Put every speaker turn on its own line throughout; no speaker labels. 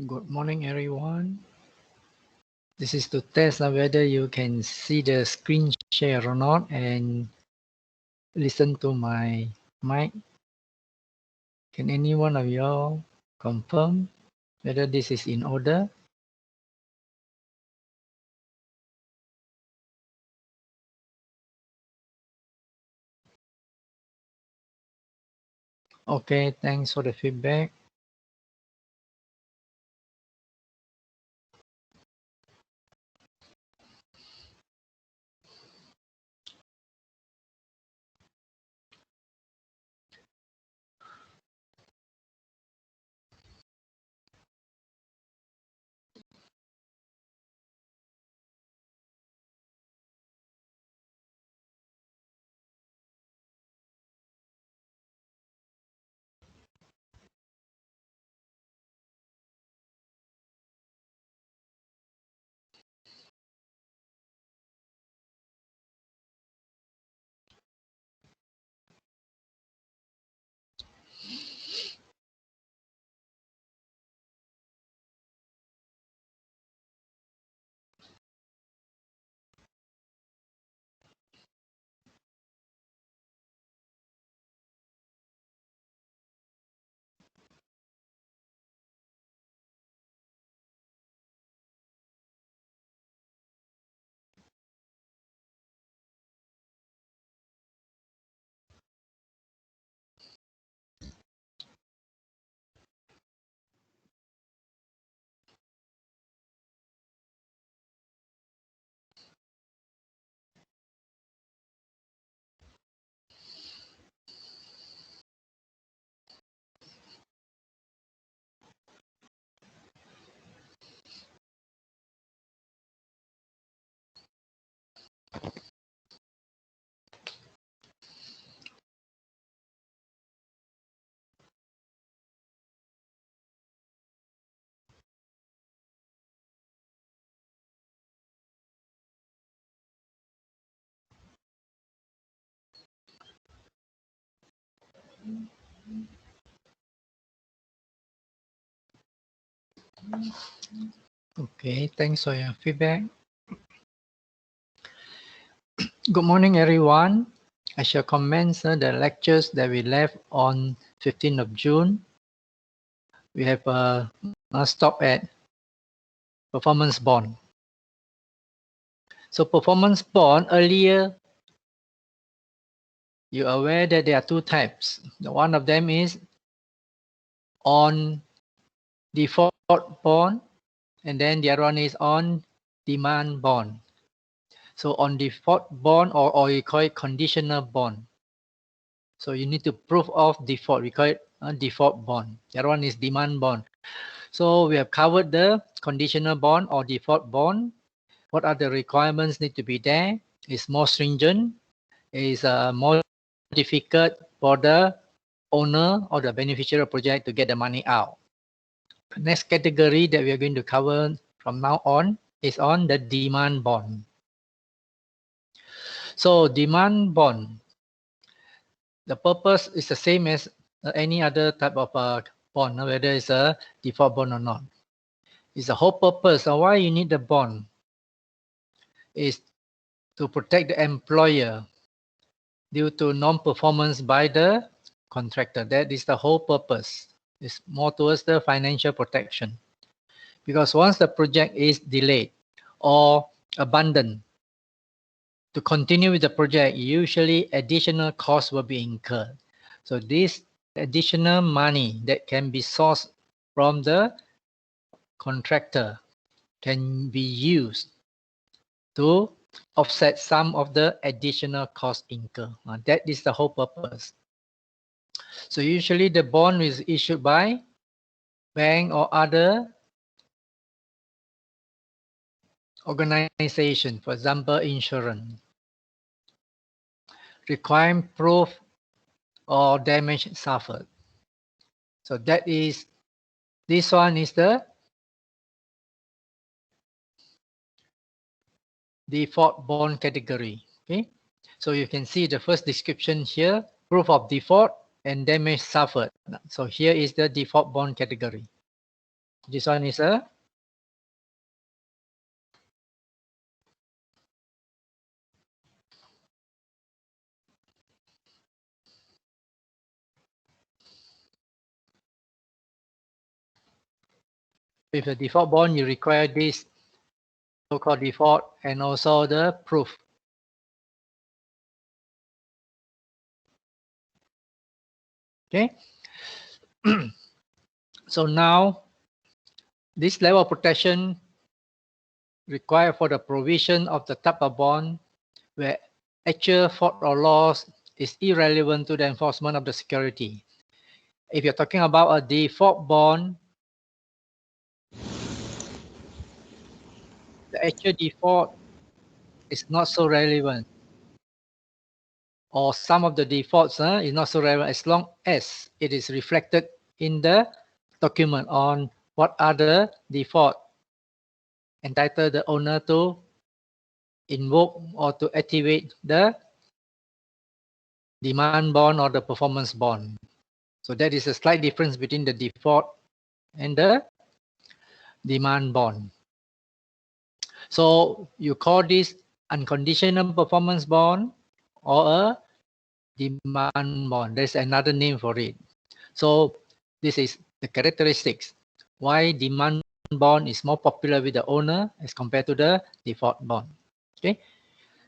Good morning, everyone. This is to test whether you can see the screen share or not and listen to my mic. Can any one of y'all confirm whether this is in order? Okay, thanks for the feedback. Okay, thanks for your feedback. Good morning, everyone. I shall commence the lectures that we left on 15th of June. We have a stop at performance bond. So performance bond, earlier, you're aware that there are two types. One of them is on default bond, and then the other one is on demand bond. So on default bond, or you call it conditional bond. So you need to prove of default. We call it a default bond. The other one is demand bond. So we have covered the conditional bond or default bond. What are the requirements need to be there? It's more stringent. It's more difficult for the owner or the beneficiary project to get the money out. The next category that we are going to cover from now on is on the demand bond. So demand bond, the purpose is the same as any other type of bond, whether it's a default bond or not. It's the whole purpose of why you need the bond is to protect the employer due to non-performance by the contractor. That is the whole purpose. It's more towards the financial protection. Because once the project is delayed or abandoned, to continue with the project, usually additional costs will be incurred. So this additional money that can be sourced from the contractor can be used to offset some of the additional costs incurred. That is the whole purpose. So usually the bond is issued by bank or other organization, for example, insurance, requiring proof or damage suffered. So that is, this one is the default bond category. Okay, so you can see the first description here, proof of default and damage suffered. So here is the default bond category. This one is a with a default bond, you require this so-called default and also the proof. Okay. So now this level of protection required for the provision of the type of bond where actual fault or loss is irrelevant to the enforcement of the security. If you're talking about a default bond, the actual default is not so relevant, or some of the defaults is not so relevant as long as it is reflected in the document on what are the default entitle the owner to invoke or to activate the demand bond or the performance bond. So that is a slight difference between the default and the demand bond. So you call this unconditional performance bond or a demand bond. There's another name for it. So this is the characteristics why demand bond is more popular with the owner as compared to the default bond. Okay.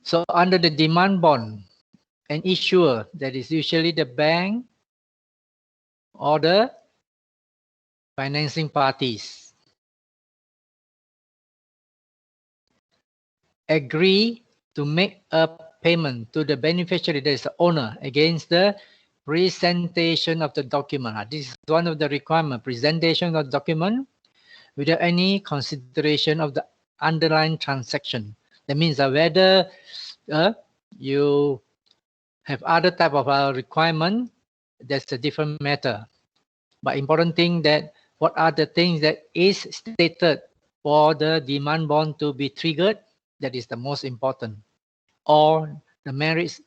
So under the demand bond, an issuer, that is usually the bank or the financing parties, agree to make a payment to the beneficiary, that is the owner, against the presentation of the document. This is one of the requirements, presentation of the document without any consideration of the underlying transaction. That means that whether you have other type of requirement, that's a different matter. But important thing that what are the things that is stated for the demand bond to be triggered, that is the most important. Or the merits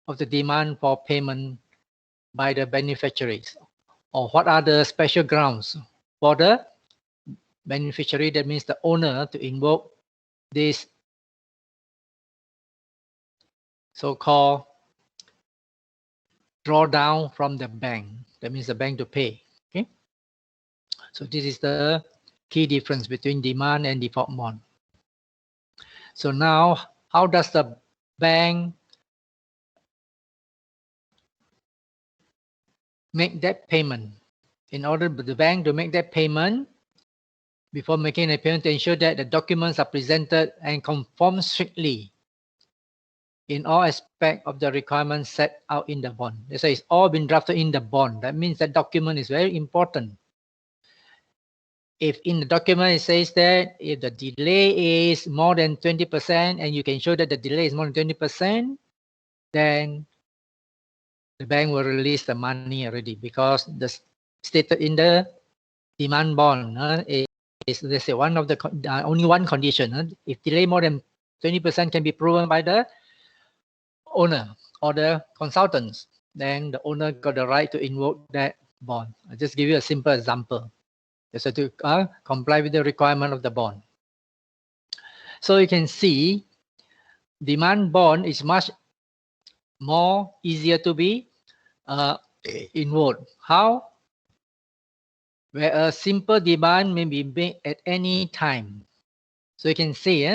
of the demand for payment by the beneficiaries. Or what are the special grounds for the beneficiary, that means the owner, to invoke this so-called drawdown from the bank. That means the bank to pay. Okay. So this is the key difference between demand and default bond. So now, how does the bank make that payment? In order for the bank to make that payment, before making a payment, to ensure that the documents are presented and conform strictly in all aspects of the requirements set out in the bond. So it's all been drafted in the bond. That means that document is very important. If in the document it says that if the delay is more than 20% and you can show that the delay is more than 20%, then the bank will release the money already, because the stated in the demand bond is, let's say, one of the only one condition. If delay more than 20% can be proven by the owner or the consultants, then the owner got the right to invoke that bond. I'll just give you a simple example. Just to comply with the requirement of the bond. So you can see demand bond is much more easier to be invoked. How? Where a simple demand may be made at any time. So you can see,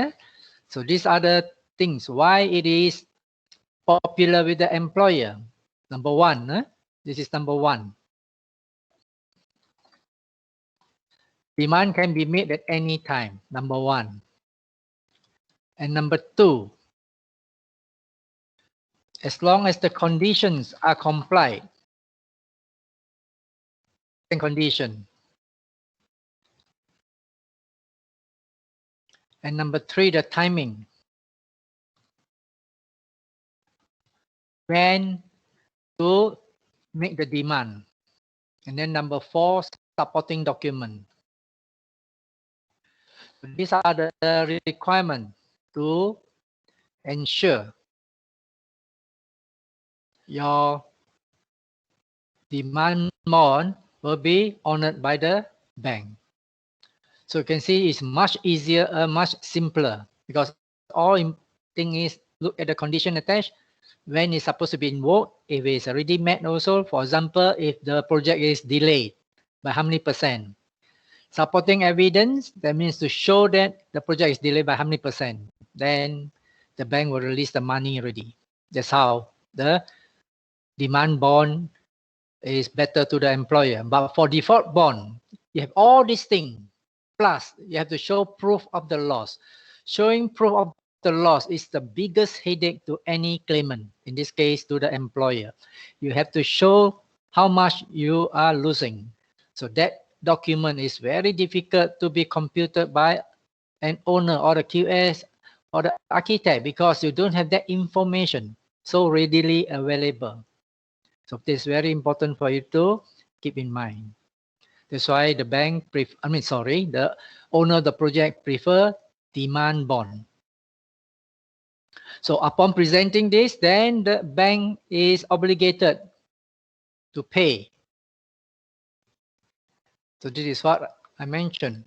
so these are the things why it is popular with the employer. Number one, this is number one. Demand can be made at any time, number one. And number two, as long as the conditions are complied, condition. And number three, the timing. When to make the demand. And then number four, supporting document. These are the requirements to ensure your demand bond will be honored by the bank. So you can see it's much easier, much simpler, because all thing is look at the condition attached, when it's supposed to be invoked, if it's already met also. For example, if the project is delayed by how many percent. Supporting evidence, that means to show that the project is delayed by how many percent. Then the bank will release the money already. That's how the demand bond is better to the employer. But for default bond, you have all these things. Plus, you have to show proof of the loss. Showing proof of the loss is the biggest headache to any claimant, in this case to the employer. You have to show how much you are losing. So that document is very difficult to be computed by an owner or the QS or the architect, because you don't have that information so readily available. So this is very important for you to keep in mind. That's why the bank, the owner of the project prefer demand bond. So upon presenting this, then the bank is obligated to pay. So this is what I mentioned.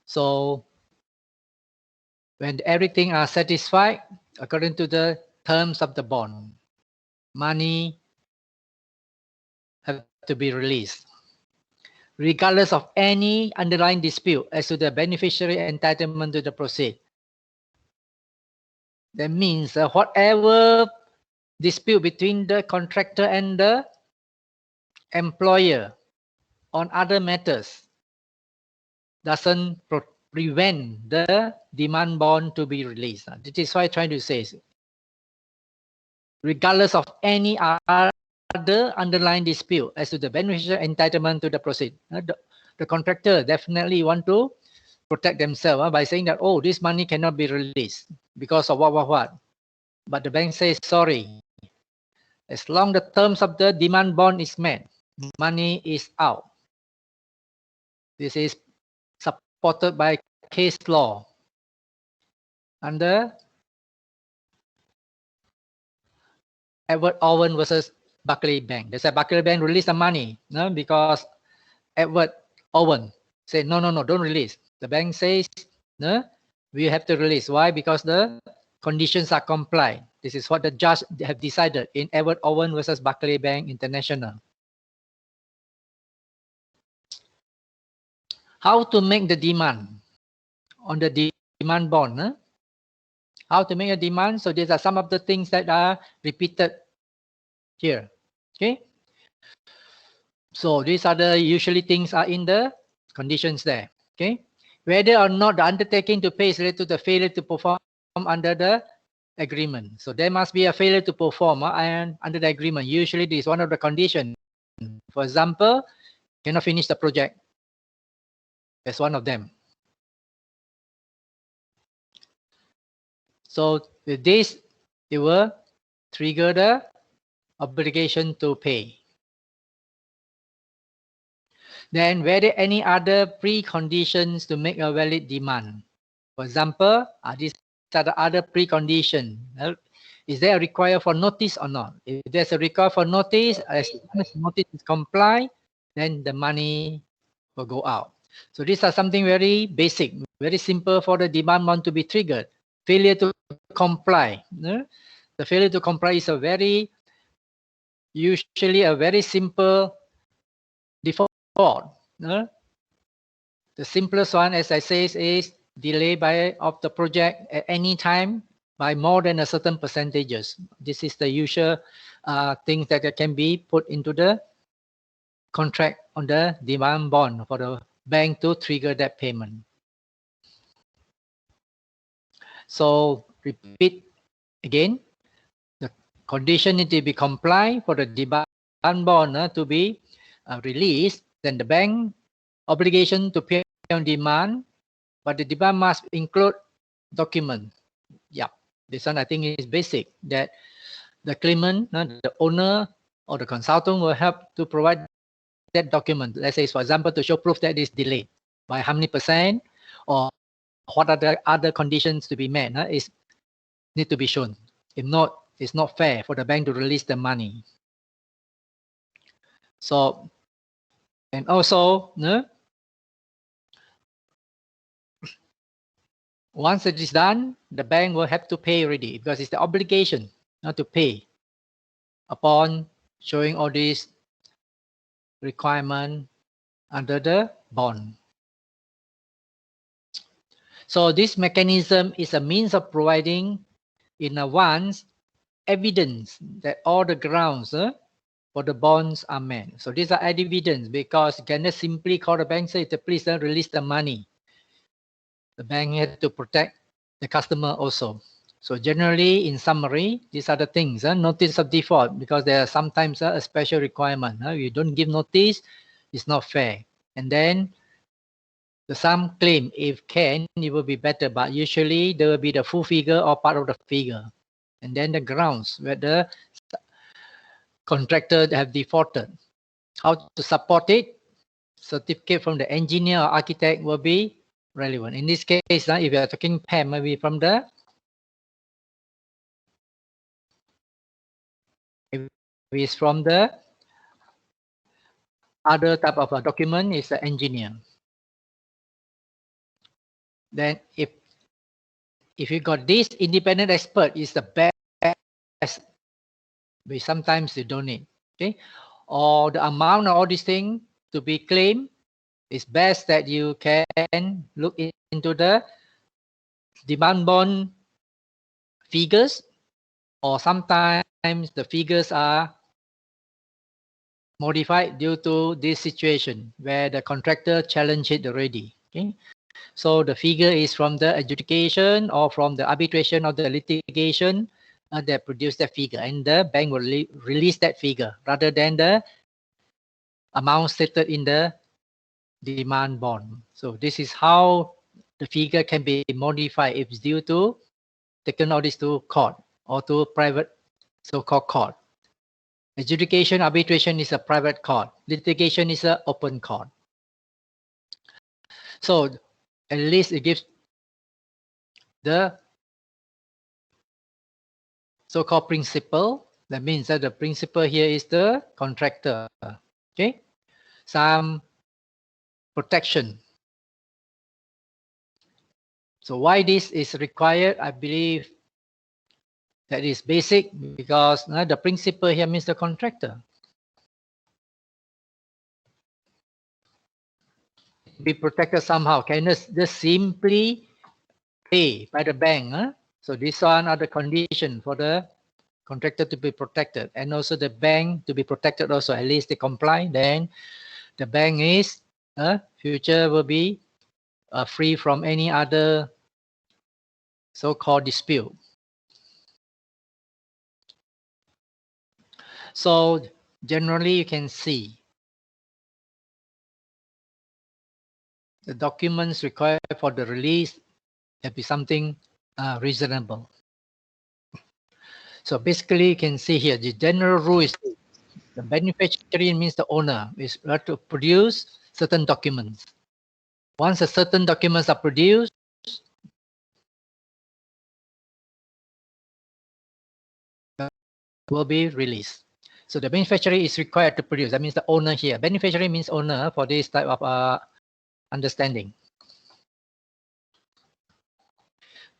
So when everything are satisfied according to the terms of the bond, money have to be released, regardless of any underlying dispute as to the beneficiary entitlement to the proceed. That means whatever dispute between the contractor and the employer on other matters doesn't prevent the demand bond to be released. This is why I'm trying to say, regardless of any other underlying dispute as to the beneficiary entitlement to the proceed. The contractor definitely want to protect themselves by saying that, oh, this money cannot be released because of what. But the bank says, sorry, as long the terms of the demand bond is met, money is out. This is supported by case law under Edward Owen versus Barclay Bank. They said Barclay Bank released the money because Edward Owen said, no, don't release. The bank says, no, we have to release. Why? Because the conditions are complied. This is what the judge have decided in Edward Owen versus Barclay Bank International. How to make the demand on the demand bond? How to make a demand? So these are some of the things that are repeated here. Okay. So these are the usually things are in the conditions there. Okay. Whether or not the undertaking to pay is related to the failure to perform under the agreement. So there must be a failure to perform and under the agreement. Usually this is one of the conditions. For example, cannot finish the project. That's one of them. So with this, it will trigger the obligation to pay. Then were there any other preconditions to make a valid demand? For example, these are the other preconditions. Is there a require for notice or not? If there's a require for notice, as long as notice is complied, then the money will go out. So these are something very basic, very simple for the demand bond to be triggered. Failure to comply. The failure to comply is usually a very simple default. The simplest one, as I say, is delay of the project at any time by more than a certain percentages. This is the usual things that can be put into the contract on the demand bond for the bank to trigger that payment. So repeat again, the condition need to be complied for the demand bond to be released. Then the bank obligation to pay on demand, but the demand must include document. Yeah, this one I think is basic, that the claimant, the owner or the consultant will help to provide that document. Let's say, for example, to show proof that it's delayed by how many percent, or what are the other conditions to be met is need to be shown. If not, it's not fair for the bank to release the money. So, and also, once it is done, the bank will have to pay already because it's the obligation not to pay upon showing all these requirements under the bond. So this mechanism is a means of providing in advance evidence that all the grounds for the bonds are met. So these are evidence because you cannot simply call the bank and say, please release the money. The bank had to protect the customer also. So generally, in summary, these are the things. Notice of default, because there are sometimes a special requirement. You don't give notice, it's not fair. And then the sum claim, if can, it will be better. But usually, there will be the full figure or part of the figure. And then the grounds where the contractor have defaulted. How to support it? Certificate from the engineer or architect will be relevant. In this case, if you are talking PEM, maybe from the is from the other type of a document is the engineer. Then if you got this independent expert is the best, but sometimes you don't need. Okay, or the amount of all these things to be claimed, it's best that you can look into the demand bond figures, or sometimes the figures are modified due to this situation where the contractor challenged it already. Okay, so the figure is from the adjudication or from the arbitration or the litigation that produced that figure, and the bank will release that figure rather than the amount stated in the demand bond. So this is how the figure can be modified if due to taken all this to court or to private so-called court. Adjudication, arbitration is a private court. Litigation is an open court. So at least it gives the so-called principal. That means that the principal here is the contractor. Okay, some protection. So why this is required? I believe that is basic because the principal here means the contractor. Be protected somehow. Can just simply pay by the bank. So this one are the condition for the contractor to be protected, and also the bank to be protected also. At least they comply, then the bank is future will be free from any other so-called dispute. So generally you can see the documents required for the release have be something reasonable. So basically you can see here the general rule is the beneficiary means the owner is to produce certain documents. Once a certain documents are produced, will be released. So the beneficiary is required to produce. That means the owner here. Beneficiary means owner for this type of understanding.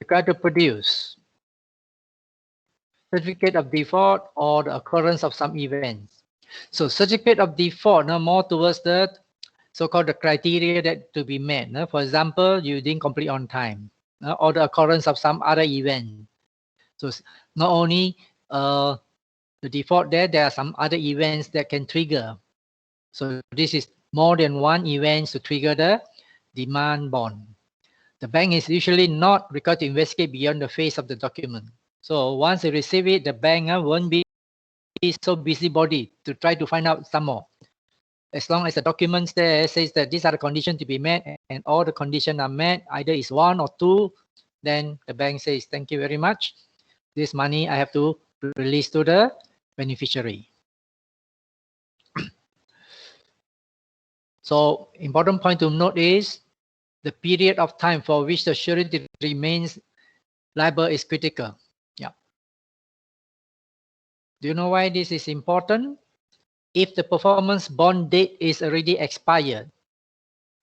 Required to produce certificate of default or the occurrence of some events. So certificate of default, more towards the so-called the criteria that to be met. For example, you didn't complete on time, or the occurrence of some other event. So not only the default there are some other events that can trigger. So this is more than one event to trigger the demand bond. The bank is usually not required to investigate beyond the face of the document. So once they receive it, the bank won't be so busybody to try to find out some more. As long as the documents there says that these are the conditions to be met and all the conditions are met, either is one or two, then the bank says, thank you very much. This money I have to release to the beneficiary. So important point to note is the period of time for which the surety remains liable is critical. Yeah. Do you know why this is important? If the performance bond date is already expired,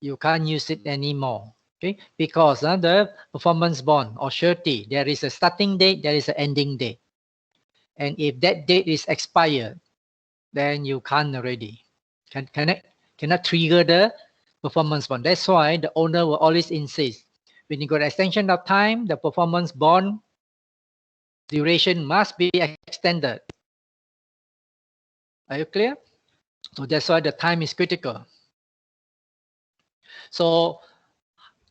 you can't use it anymore. Okay, because the performance bond or surety, there is a starting date, there is an ending date. And if that date is expired, then you can't already. Cannot trigger the performance bond. That's why the owner will always insist when you got extension of time, the performance bond duration must be extended. Are you clear? So that's why the time is critical. So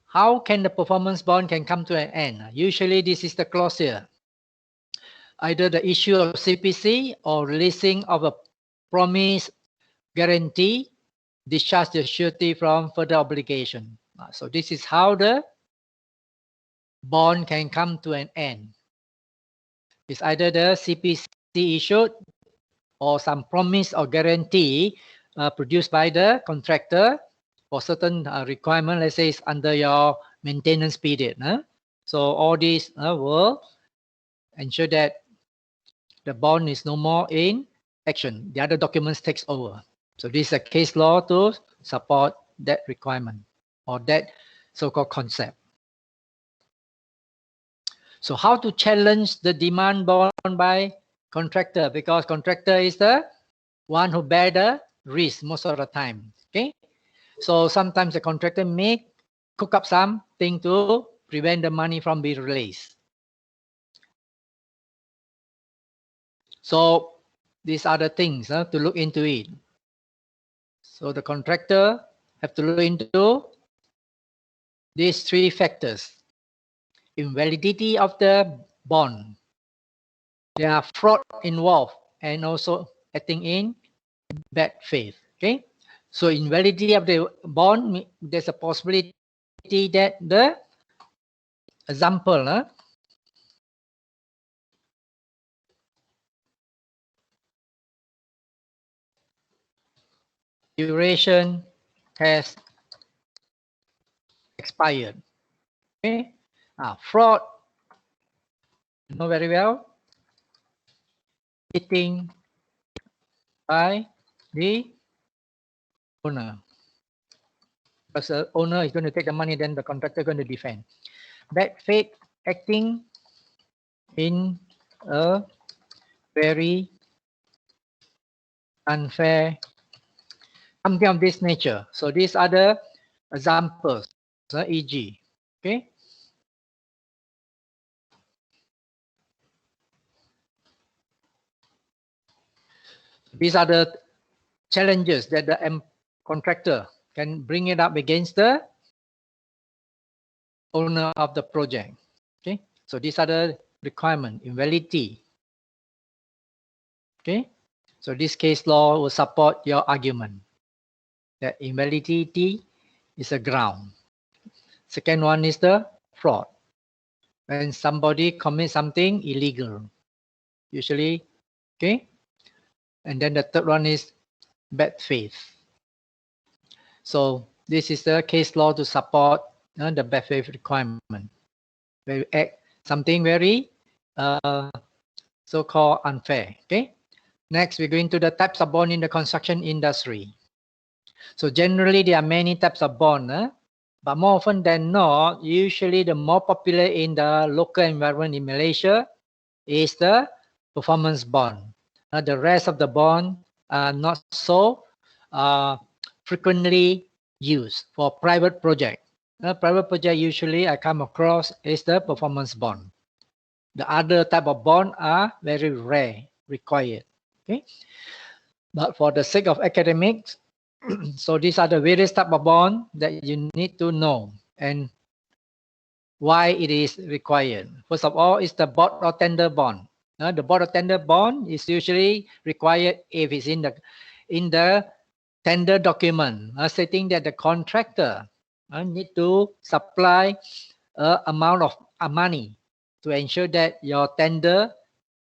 how can the performance bond can come to an end? Usually this is the clause here. Either the issue of CPC or releasing of a promise guarantee discharge the surety from further obligation. So this is how the bond can come to an end. It's either the CPC issued or some promise or guarantee produced by the contractor for certain requirement, let's say it's under your maintenance period. So all these will ensure that the bond is no more in action. The other documents takes over. So this is a case law to support that requirement or that so-called concept. So how to challenge the demand bond by contractor? Because contractor is the one who bear the risk most of the time. Okay, so sometimes the contractor may cook up something to prevent the money from being released. So these are the things to look into it. So the contractor have to look into these three factors: invalidity of the bond, there are fraud involved, and also acting in bad faith. Okay, so invalidity of the bond, there's a possibility that the example, duration has expired. Okay, fraud, you know very well, cheating by the owner. Because the owner is going to take the money, then the contractor is going to defend. Bad faith, acting in a very unfair, something of this nature. So these are the examples, e.g. Okay. These are the challenges that the contractor can bring it up against the owner of the project. Okay, so these are the requirement, invalidity. Okay, so this case law will support your argument that invalidity is a ground. Second one is the fraud. When somebody commits something illegal, usually, okay. And then the third one is bad faith. So this is the case law to support the bad faith requirement. Where you act something very so-called unfair. Okay. Next, we're going to the types of bond in the construction industry. So generally, there are many types of bond, but more often than not, usually the more popular in the local environment in Malaysia is the performance bond. The rest of the bond are not so frequently used for private project. Private project usually I come across is the performance bond. The other type of bond are very rare, required. Okay, but for the sake of academics, so these are the various type of bond that you need to know and why it is required. First of all, is the bond or tender bond. The bond or tender bond is usually required if it's in the tender document stating that the contractor need to supply amount of money to ensure that your tender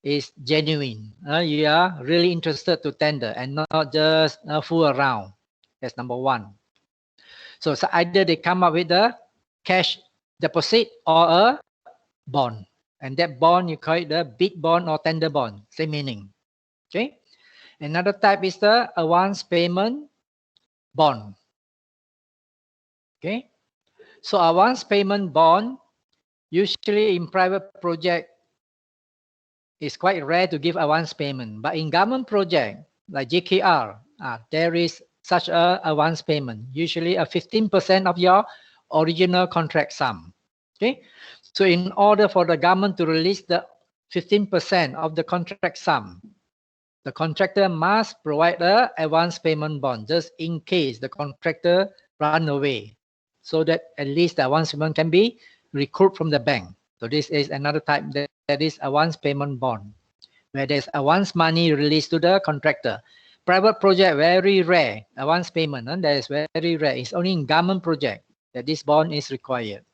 is genuine. You are really interested to tender and not just fool around. That's number one. So either they come up with a cash deposit or a bond. And that bond, you call it the bid bond or tender bond. Same meaning. Okay. Another type is the advance payment bond. Okay. So advance payment bond, usually in private project, it's quite rare to give advance payment. But in government project, like JKR, there is such a advance payment, usually a 15% of your original contract sum. Okay. So in order for the government to release the 15% of the contract sum, the contractor must provide an advance payment bond just in case the contractor run away, so that at least the advance payment can be recouped from the bank. So this is another type that is advance payment bond, where there's advance money released to the contractor. Private project, very rare, advance payment, and that is very rare. It's only in government project that this bond is required.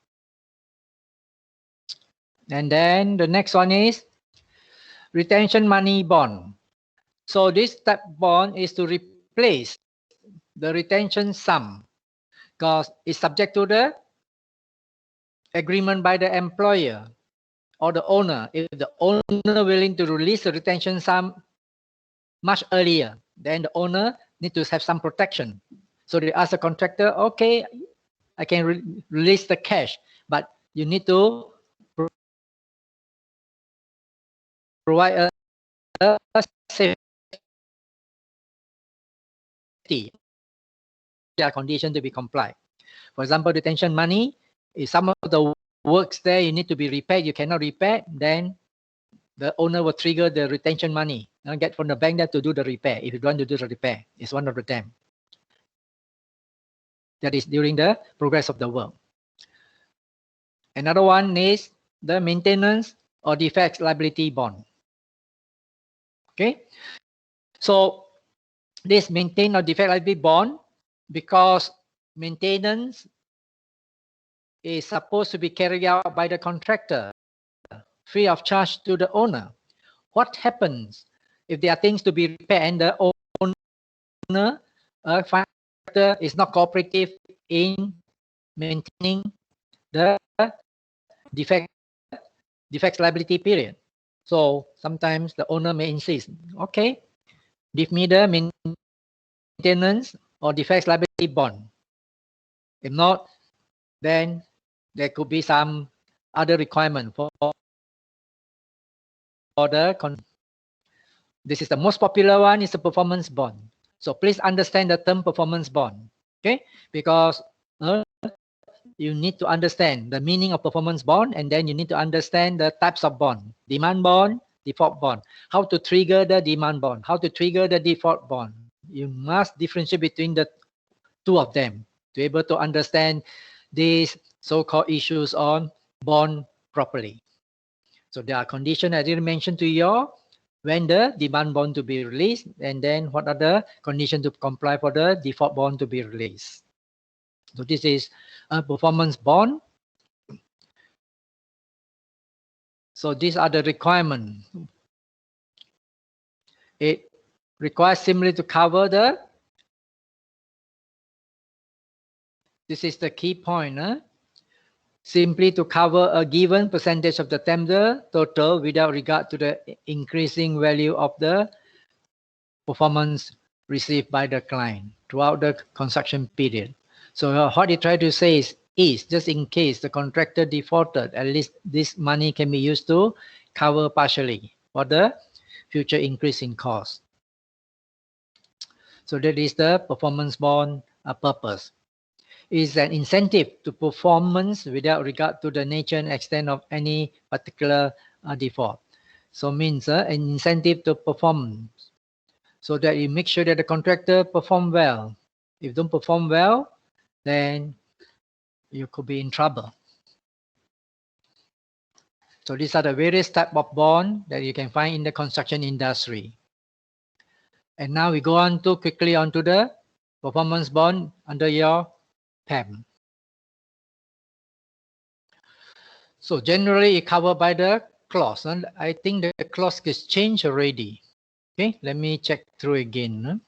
And then the next one is retention money bond. So this type bond is to replace the retention sum because it's subject to the agreement by the employer or the owner. If the owner willing to release the retention sum much earlier, then the owner need to have some protection. So they ask the contractor, okay, I can release the cash, but you need to provide a safety condition to be complied. For example, retention money, if some of the works there you need to be repaired, you cannot repair, then the owner will trigger the retention money and get from the bank there to do the repair. If you don't want to do the repair, it's one of the them. That is during the progress of the work. Another one is the maintenance or defects liability bond. Okay, so this maintain or defect liability bond, because maintenance is supposed to be carried out by the contractor, free of charge to the owner. What happens if there are things to be repaired and the owner, contractor, is not cooperative in maintaining the defects liability period? So sometimes the owner may insist, okay, give me the maintenance or defects liability bond. If not, then there could be some other requirement for the this is the most popular one, is the performance bond. So please understand the term performance bond, okay? Because you need to understand the meaning of performance bond, and then you need to understand the types of bond: demand bond, default bond. How to trigger the demand bond, how to trigger the default bond. You must differentiate between the two of them to be able to understand these so-called issues on bond properly. So there are conditions I didn't mention to you when the demand bond to be released, and then what are the conditions to comply for the default bond to be released. So this is a performance bond. So these are the requirements. It requires simply to cover the, this is the key point, simply to cover a given percentage of the tender total without regard to the increasing value of the performance received by the client throughout the construction period. So what he tried to say is just in case the contractor defaulted, at least this money can be used to cover partially for the future increase in cost. So that is the performance bond purpose. It is an incentive to performance without regard to the nature and extent of any particular default. So means an incentive to perform, so that you make sure that the contractor perform well. If don't perform well, then you could be in trouble. So these are the various type of bond that you can find in the construction industry. And now we go on to quickly onto the performance bond under your PEM. So generally it covered by the clause, and I think the clause is changed already. Okay, let me check through again.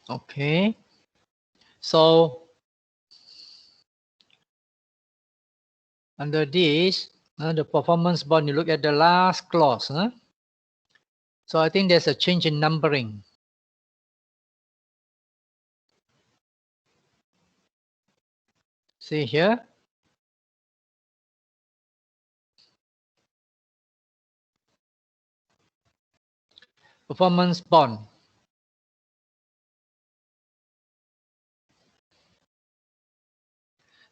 Okay, so under this, the performance bond, you look at the last clause. So I think there's a change in numbering. See here. Performance bond.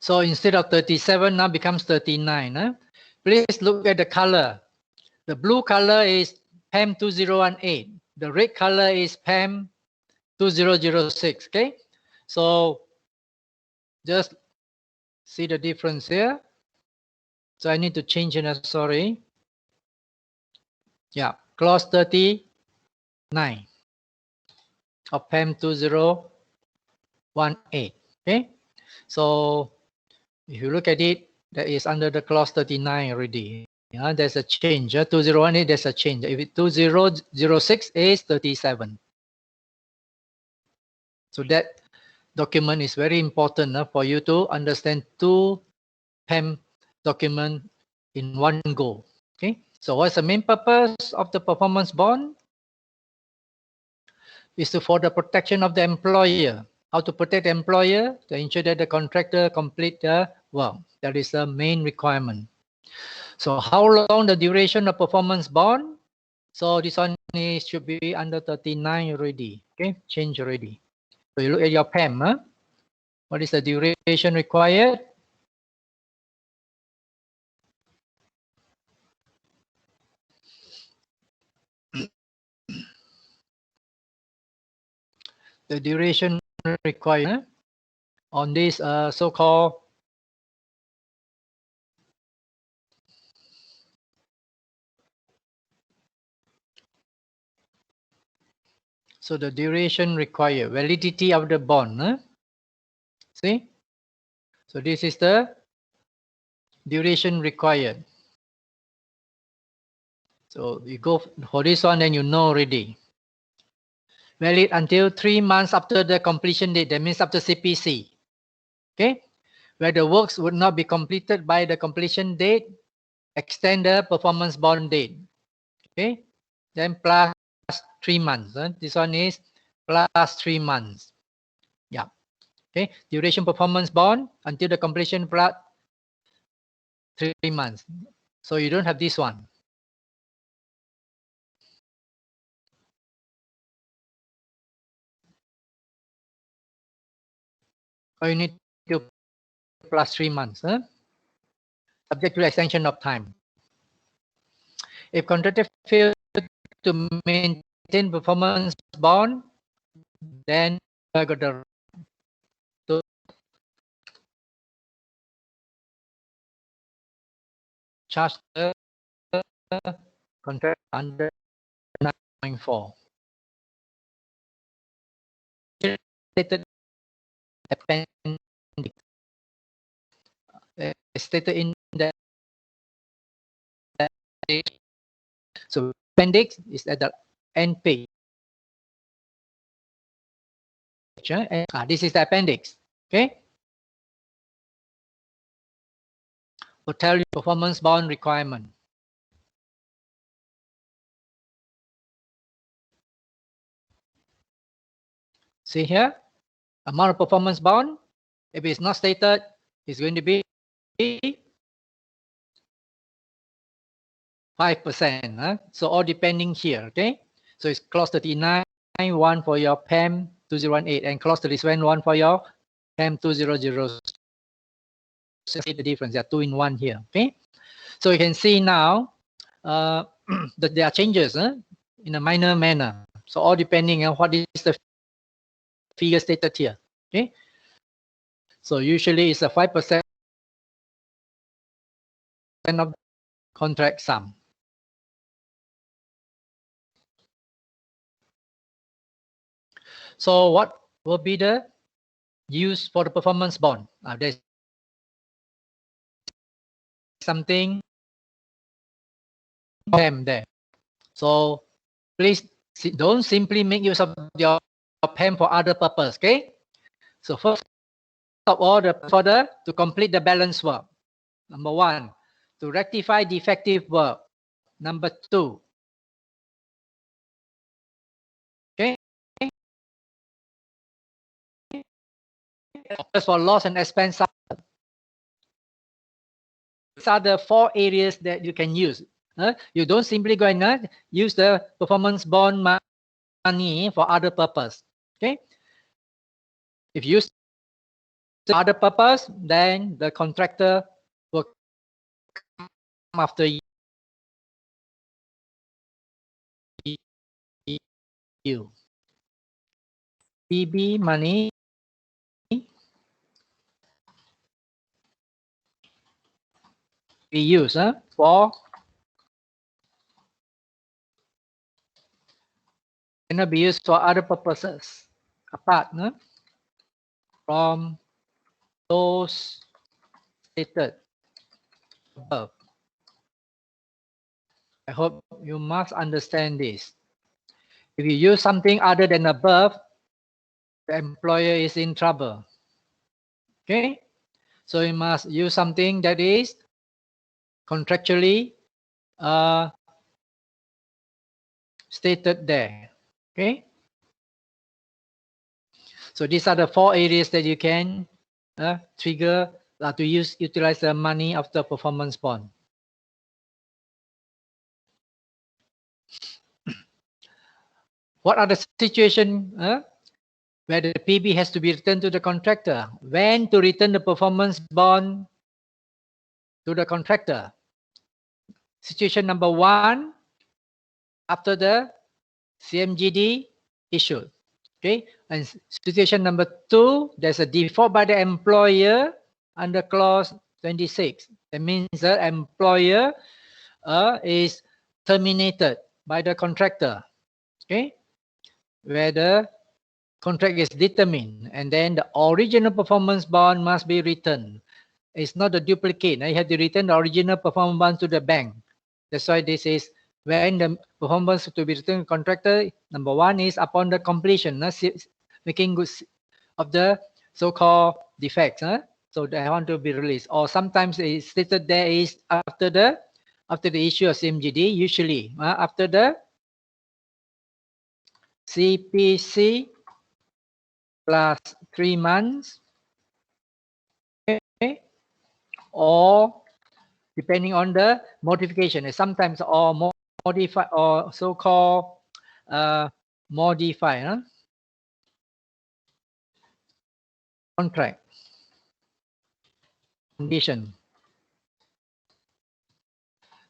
So instead of 37, now becomes 39. Please look at the color. The blue color is PEM 2018. The red color is PEM 2006. Okay, so just see the difference here. So I need to change it. Sorry. Yeah, clause 39 of PEM 2018. Okay, so if you look at it, that is under the clause 39 already. Yeah, there's a change. 2018, there's a change. If it 2006 is 37. So that document is very important for you to understand two PEM document in one go. Okay, so what's the main purpose of the performance bond? Is to for the protection of the employer. How to protect the employer? To ensure that the contractor complete the work. That is the main requirement. So how long the duration of performance bond? So this one should be under 39 already. Okay, change already. So you look at your PEM. What is the duration required? The duration required on this so-called So the duration required, validity of the bond. See? So this is the duration required. So you go for this one, then you know already. Valid until 3 months after the completion date. That means after CPC. Okay? Where the works would not be completed by the completion date, extend the performance bond date. Okay? Then plus 3 months. This one is plus 3 months. Yeah. Okay? Duration performance bond until the completion plus 3 months. So you don't have this one. Or you need to plus 3 months. Subject to extension of time. If contractor fails to maintain performance bond, then I got the to charge the contract under 9.4. Stated appendix. Stated in the so appendix is at the end page. And this is the appendix. Okay. Will tell you performance bond requirement. See here, amount of performance bond. If it's not stated, it's going to be 5%. So all depending here. Okay. So it's clause 39, one for your PAM 2018, and clause 37, one for your PAM 2006. See the difference. There are 2 in 1 here. Okay. So you can see now that there are changes in a minor manner. So all depending on what is the figure stated here. Okay. So usually it's a 5% of contract sum. So what will be the use for the performance bond? There's something there. So please don't simply make use of your PAM for other purpose. Okay. So first of all, to complete the balance work. Number 1, to rectify defective work. Number 2, okay, for loss and expense. These are the 4 areas that you can use. You don't simply go and use the performance bond money for other purpose. Okay. If you use the other purpose, then the contractor will come after you. PB money we use for cannot be used for other purposes apart from those stated above. I hope you must understand this. If you use something other than above, the employer is in trouble. Okay, so you must use something that is contractually stated there. Okay, so these are the 4 areas that you can trigger to utilize the money of the performance bond. What are the situations where the PB has to be returned to the contractor? When to return the performance bond to the contractor? Situation number 1, after the CMGD issued. Okay, and situation number 2, there's a default by the employer under clause 26. That means the employer is terminated by the contractor. Okay, where the contract is determined, and then the original performance bond must be returned. It's not a duplicate. You have to return the original performance bond to the bank. That's why this is when the performance to be returned to contractor. Number one is upon the completion, making good of the so-called defects. So they want to be released. Or sometimes it's stated there is after the issue of CMGD, usually after the CPC plus 3 months, okay, or depending on the modification. Sometimes or modify or so-called modify contract condition.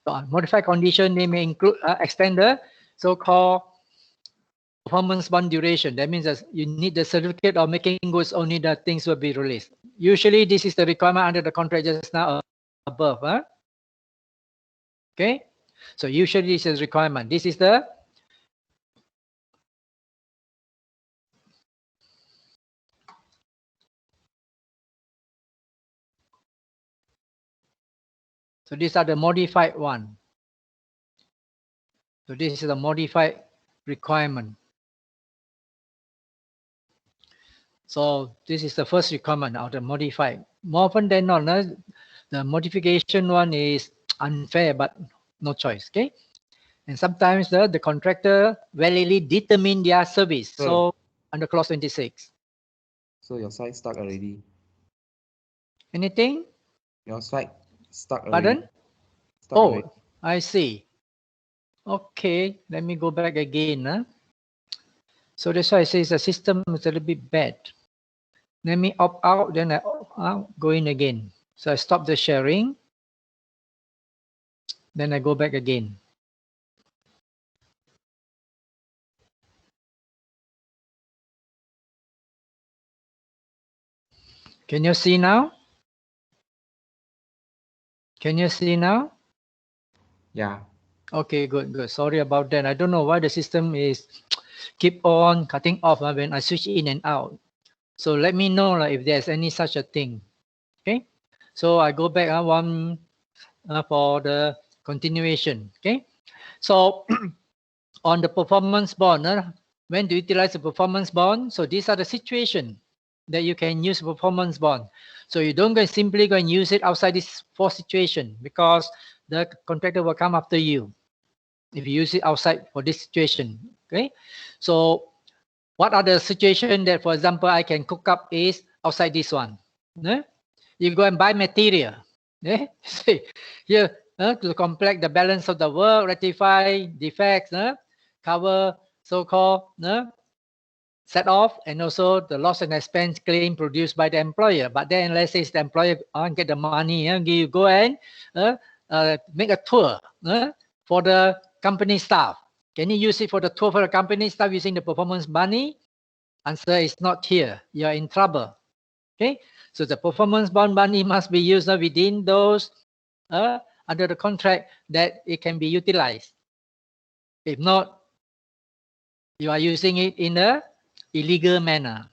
So modify condition, they may include extend the so-called performance bond duration. That means that you need the certificate of making goods, only the things will be released. Usually this is the requirement under the contract just now above. Okay, so usually this is requirement. This is the so these are the modified one. So this is the modified requirement. So this is the first requirement of the modified. More often than not, the modification one is unfair, but no choice. Okay, and sometimes the contractor validly determine their service. So under clause 26.
So your site stuck already.
Anything?
Your site stuck already.
Pardon?
Stuck
Oh,
already.
I see. Okay, let me go back again. So that's why I say the system is a little bit bad. Let me opt out, then I go in again. So I stop the sharing. Then I go back again. Can you see now? Can you see now?
Yeah.
Okay, good, good. Sorry about that. I don't know why the system is keep on cutting off when I switch in and out. So let me know if there's any such a thing. Okay. So I go back one for the continuation. Okay. So on the performance bond, when to utilize the performance bond? So these are the situation that you can use performance bond. So you don't simply go and use it outside this four situation, because the contractor will come after you if you use it outside for this situation. Okay, so what are the situation that, for example, I can cook up is outside this one? You go and buy material. See here to complete the balance of the work, rectify defects, cover so-called set off, and also the loss and expense claim produced by the employer. But then let's say the employer get the money, you go and make a tour for the company staff. Can you use it for the tour for the company staff using the performance money? Answer is not here. You're in trouble. Okay, so the performance bond money must be used within those under the contract that it can be utilized. If not, you are using it in a illegal manner.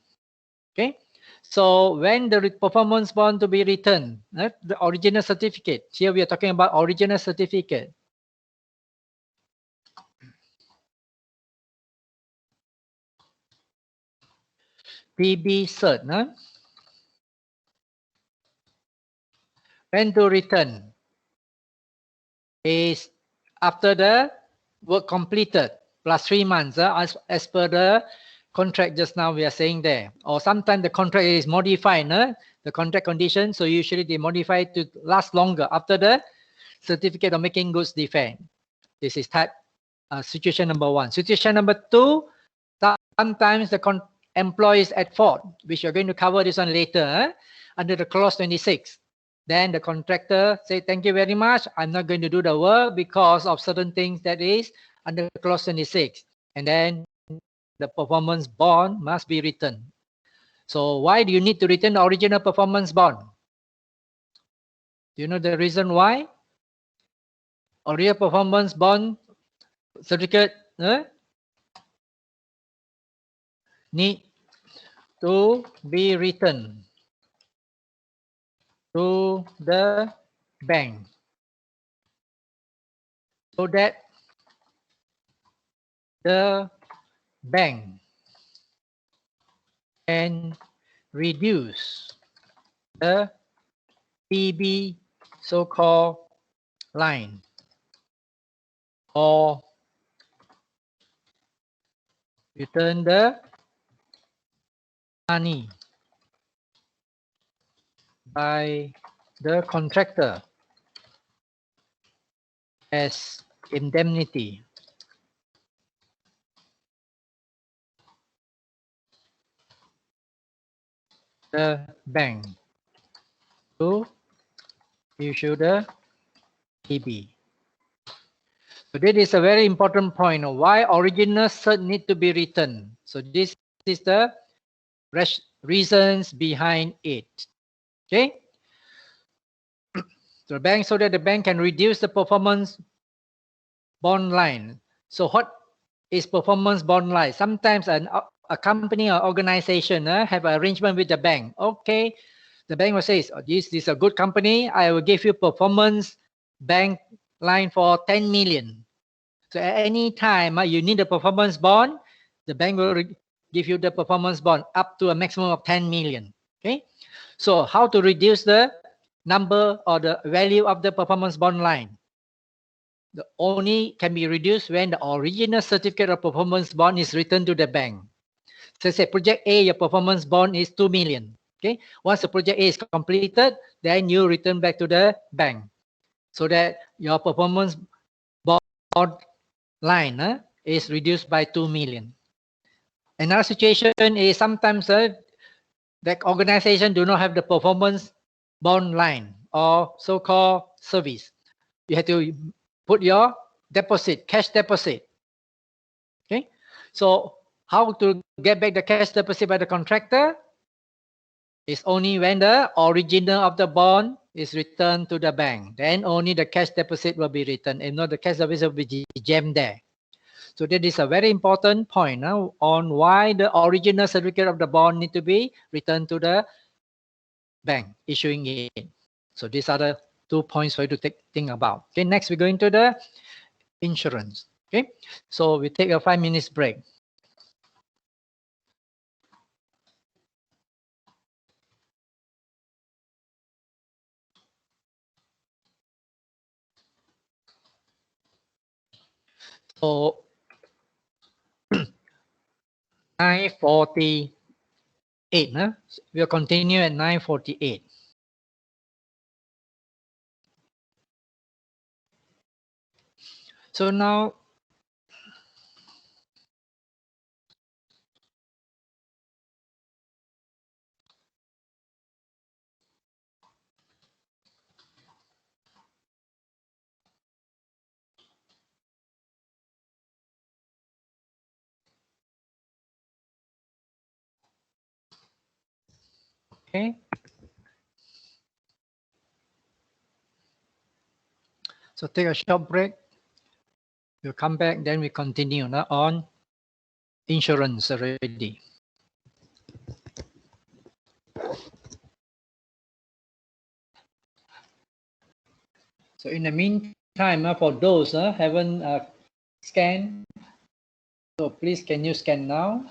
Okay, so when the performance bond to be returned, the original certificate, here we are talking about original certificate. PB cert, when to return is after the work completed plus 3 months as per the contract just now we are saying there. Or sometimes the contract is modified, the contract condition, so usually they modify to last longer after the certificate of making goods defect. This is type situation number one. Situation number two, sometimes the employee is at fault, which you're going to cover this one later under the clause 26. Then the contractor say, thank you very much, I'm not going to do the work because of certain things that is under clause 26. And then the performance bond must be returned. So why do you need to return the original performance bond? Do you know the reason why? Original performance bond certificate need to be returned to the bank so that the bank can reduce the PB so-called line or return the money by the contractor as indemnity. The bank to issue the PB. So that is a very important point. Why original cert need to be written? So this is the reasons behind it. Okay. So the bank, so that the bank can reduce the performance bond line. So what is performance bond line? Sometimes a company or organization have an arrangement with the bank. Okay, the bank will say, oh, this is a good company. I will give you performance bank line for 10 million. So at any time you need a performance bond, the bank will give you the performance bond up to a maximum of 10 million. Okay. So how to reduce the number or the value of the performance bond line? The only can be reduced when the original certificate of performance bond is returned to the bank. So say project A, your performance bond is 2 million. Okay. Once the project A is completed, then you return back to the bank so that your performance bond line is reduced by 2 million. Another situation is sometimes the organization do not have the performance bond line or so-called service. You have to put your deposit, cash deposit. Okay. So how to get back the cash deposit by the contractor? It's only when the original of the bond is returned to the bank. Then only the cash deposit will be returned. If not, the cash deposit will be jammed there. So that is a very important point on why the original certificate of the bond need to be returned to the bank issuing it. So these are the 2 points for you to think about. Okay, next we're going to the insurance. Okay, so we take a 5 minutes break. So 9:48. We'll continue at 9:48. So now okay. So take a short break. We'll come back, then we continue on insurance already. So in the meantime, for those haven't scanned, so please can you scan now?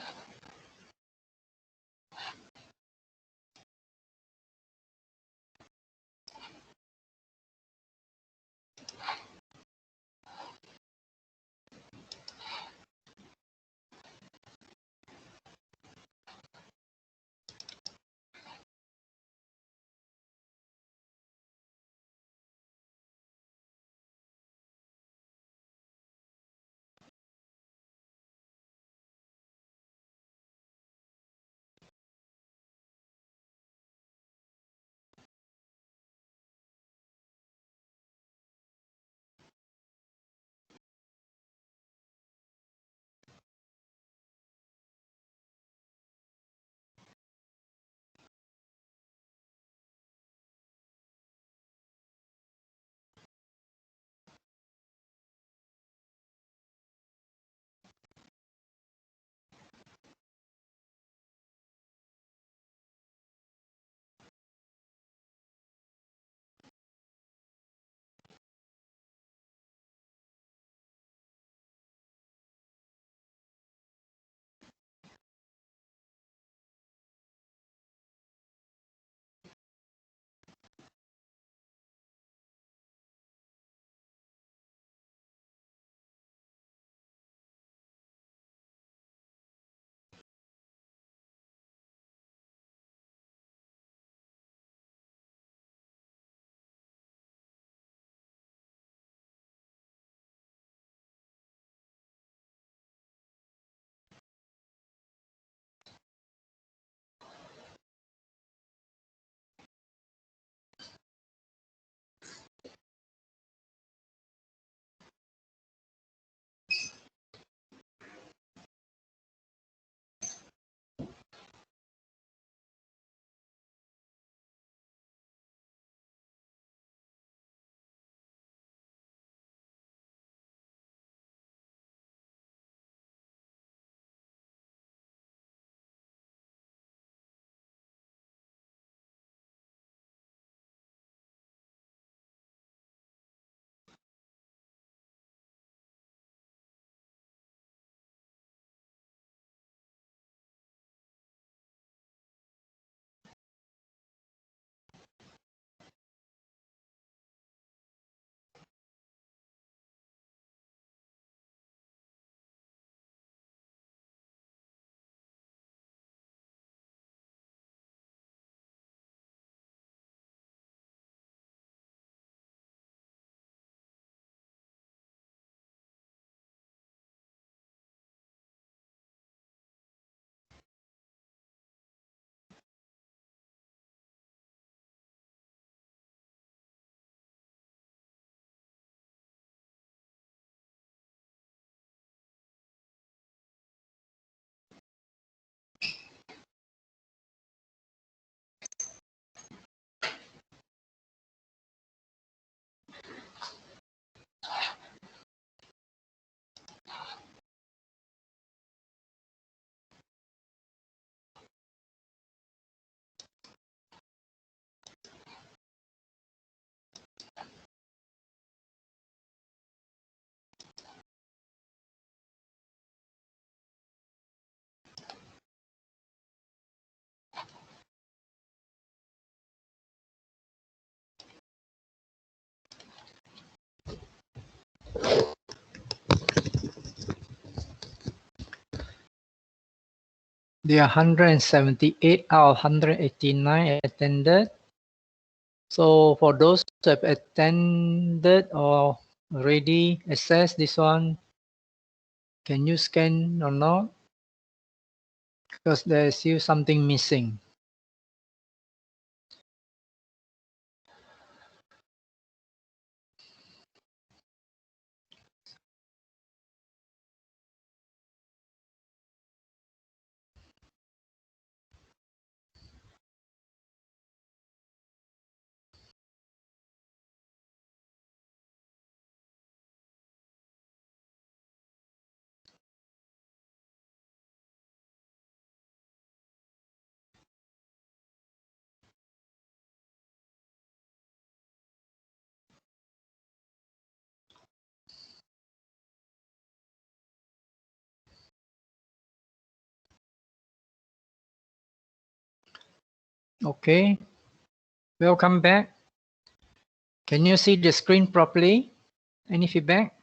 There are 178 out of 189 attended. So for those who have attended or already accessed this one, can you scan or not? Because there's still something missing. Okay, welcome back. Can you see the screen properly? Any feedback?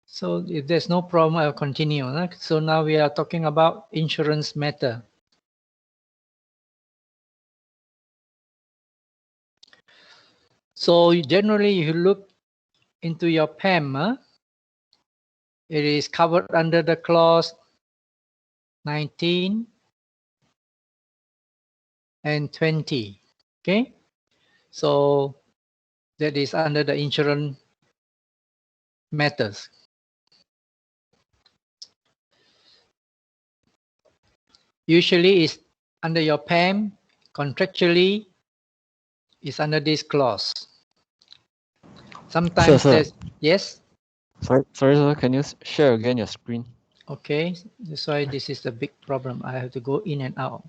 So if there's no problem, I'll continue. So now we are talking about insurance matter. So generally, if you look into your PAM, it is covered under the clause 19 and 20. Okay, so that is under the insurance matters. Usually is under your PAM, contractually is under this clause. Sometimes
Sir.
there's, yes?
Sorry, sir, can you share again your screen?
Okay, that's why this is the big problem. I have to go in and out.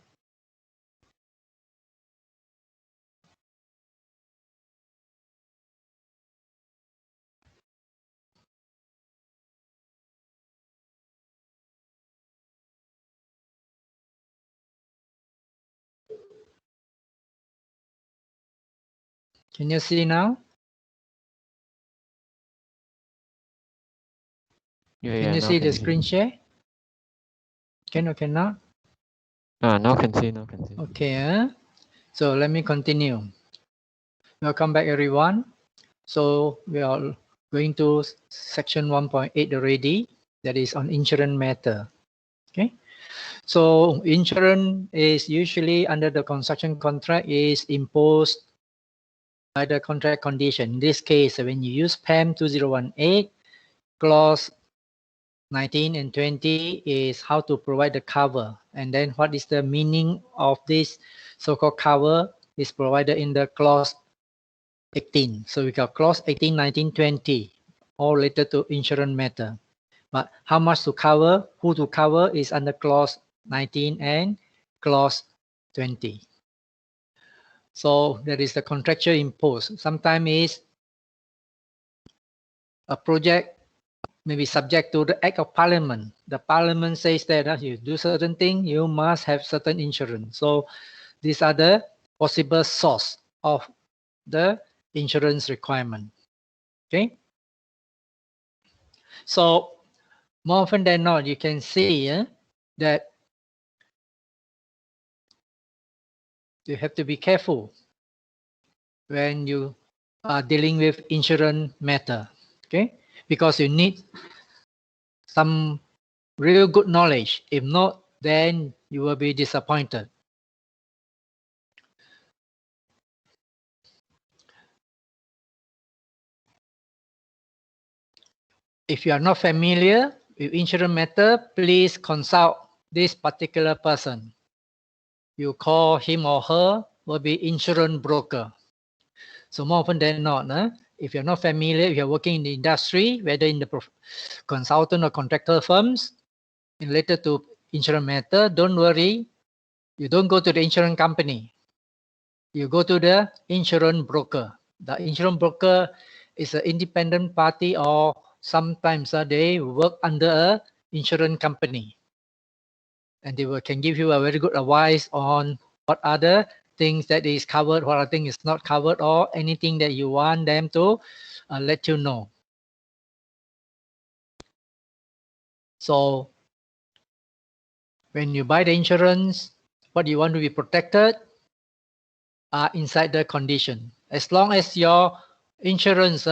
Can you see now? Can you see the screen share? Can or cannot?
Now can see,
Okay, so let me continue. Welcome back, everyone. So we are going to section 1.8 already. That is on insurance matter. Okay. So insurance is usually under the construction contract is imposed by the contract condition. In this case, when you use PAM 2018, clause 19 and 20 is how to provide the cover. And then what is the meaning of this so-called cover is provided in the clause 18. So we got clause 18, 19, 20, all related to insurance matter. But how much to cover, who to cover is under clause 19 and clause 20. So that is the contractual imposed. Sometimes is a project may be subject to the Act of Parliament. The Parliament says that you do certain thing, you must have certain insurance. So these are the possible source of the insurance requirement. Okay. So more often than not, you can see that you have to be careful when you are dealing with insurance matter. Okay, because you need some real good knowledge. If not, then you will be disappointed. If you are not familiar with insurance matter, please consult this particular person. You call him or her will be insurance broker. So more often than not, if you're not familiar, if you're working in the industry, whether in the consultant or contractor firms, related to insurance matter, don't worry. You don't go to the insurance company. You go to the insurance broker. The insurance broker is an independent party, or sometimes they work under a insurance company. And they can give you a very good advice on what other things that is covered, what other thing is not covered, or anything that you want them to let you know. So when you buy the insurance, what you want to be protected are inside the condition. As long as your insurance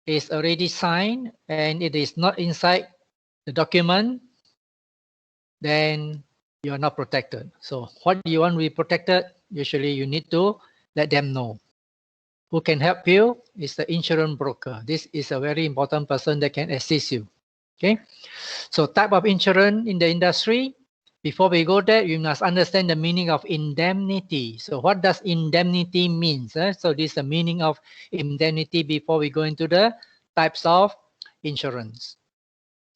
is already signed and it is not inside the document, then you are not protected. So what you want to be protected, usually you need to let them know. Who can help you is the insurance broker. This is a very important person that can assist you. Okay. So type of insurance in the industry. Before we go there, you must understand the meaning of indemnity. So what does indemnity mean? So this is the meaning of indemnity before we go into the types of insurance.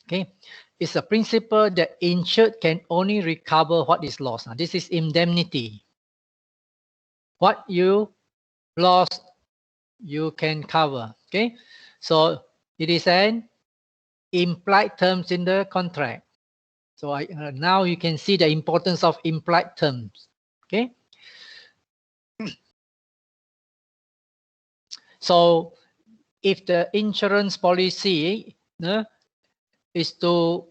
Okay. It's a principle that insured can only recover what is lost. Now, this is indemnity. What you lost, you can cover. Okay. So it is an implied terms in the contract. So now you can see the importance of implied terms. Okay. So if the insurance policy is to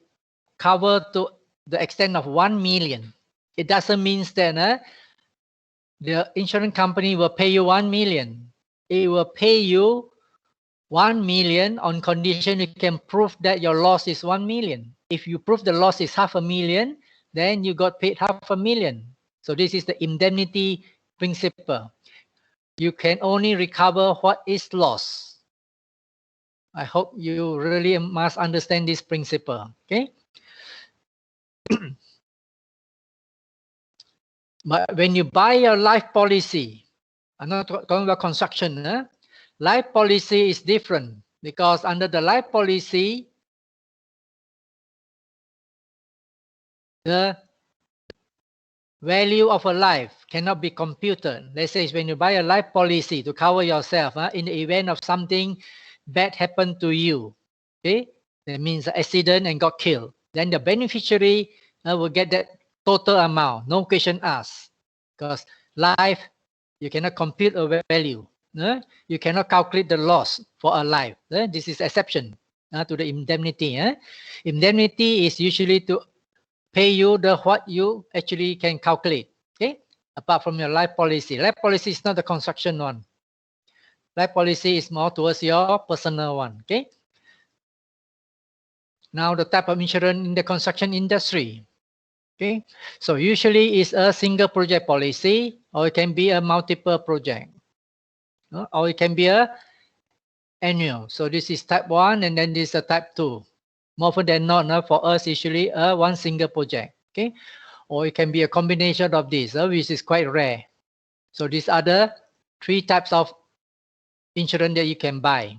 cover to the extent of 1 million, it doesn't mean that the insurance company will pay you 1 million. It will pay you 1 million on condition you can prove that your loss is 1 million. If you prove the loss is 500,000, then you got paid 500,000. So this is the indemnity principle. You can only recover what is lost. I hope you really must understand this principle. Okay. But when you buy a life policy, I'm not talking about construction. Life policy is different because under the life policy, the value of a life cannot be computed. Let's say when you buy a life policy to cover yourself in the event of something bad happened to you, okay, that means an accident and got killed, then the beneficiary will get that total amount, no question asked, because life, you cannot compute a value. You cannot calculate the loss for a life. This is exception to the indemnity. Indemnity is usually to pay you the what you actually can calculate. Okay, apart from your life policy. Life policy is not the construction one. Life policy is more towards your personal one. Okay. Now the type of insurance in the construction industry. Okay, so usually it's a single project policy, or it can be a multiple project, or it can be a annual. So this is type 1 and then this is a type 2. More often than not, for us usually one single project. Okay, or it can be a combination of these, which is quite rare. So these are the 3 types of insurance that you can buy.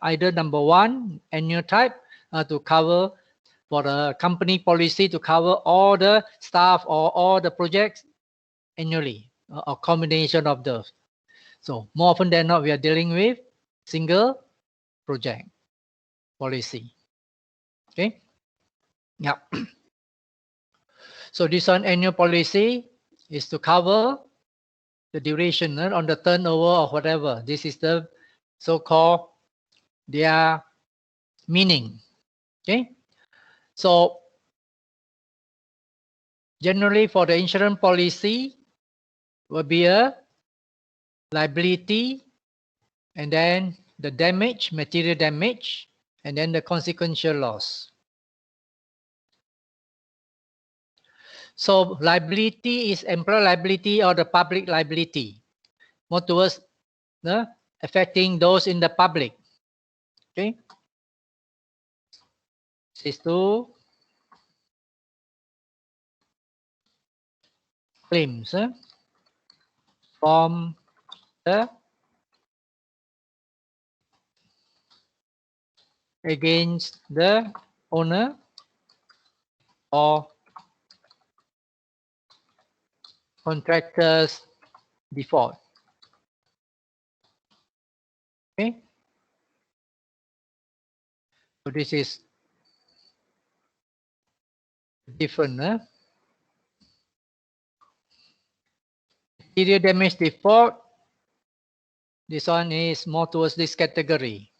Either number 1, annual type, to cover for the company policy to cover all the staff or all the projects annually, or combination of those. So more often than not, we are dealing with single project policy. Okay. Yeah. So this one, annual policy, is to cover the duration on the turnover or whatever. This is the so-called their meaning. Okay. So generally for the insurance policy will be a liability, and then the damage, material damage, and then the consequential loss. So liability is employer liability or the public liability, more towards affecting those in the public. Okay. This is to claims from the against the owner or contractor's default. Okay. So this is different. Material damage default. This one is more towards this category.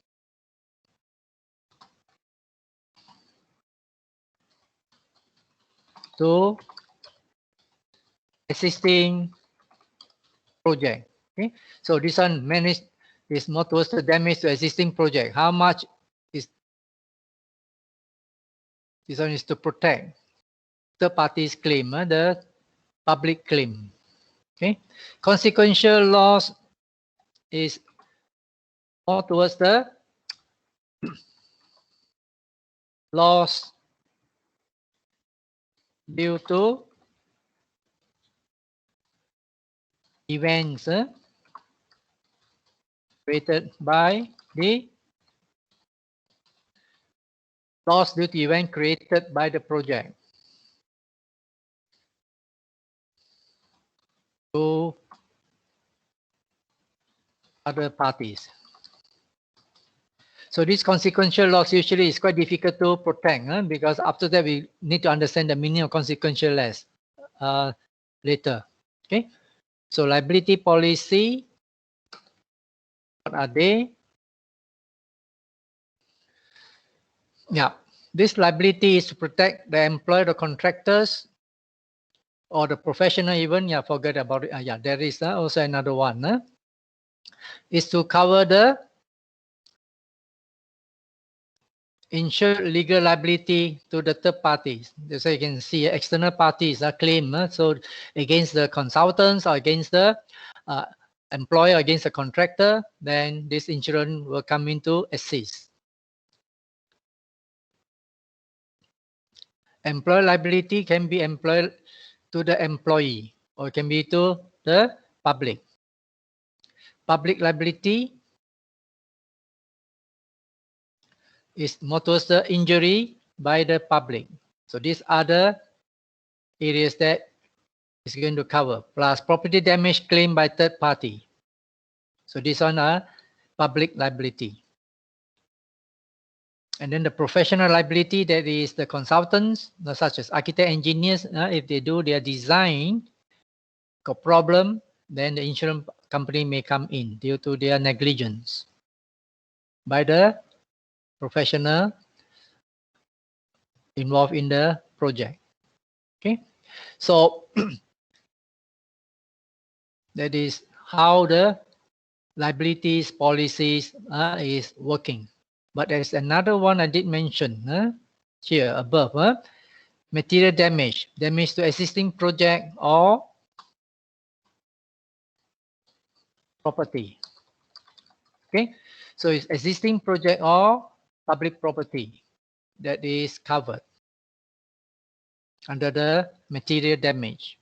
to existing project. Okay, so this one manage is more towards the damage to existing project. How much is this one is to protect third party's claim, the public claim. Okay, consequential loss is more towards the loss due to events created by the loss due to event created by the project to other parties. So this consequential loss usually is quite difficult to protect because after that we need to understand the meaning of consequential loss later. Okay, so liability policy, what are they? Yeah, this liability is to protect the employee, the contractors, or the professional even. Yeah, forget about it. Yeah, there is also another one. Is to cover the insured legal liability to the third parties. So you can see external parties claim. So against the consultants or against the employer, against the contractor, then this insurance will come into assist. Employer liability can be employed to the employee or can be to the public. Public liability is more towards the injury by the public. So these are the areas that is going to cover, plus property damage claimed by third party. So this one are public liability. And then the professional liability, that is the consultants, such as architect, engineers, if they do their design, got problem, then the insurance company may come in due to their negligence by the professional involved in the project. Okay, so that is how the liabilities policies is working. But there's another one I did mention here above. Material damage, damage to existing project or property. Okay, so it's existing project or public property that is covered under the material damage.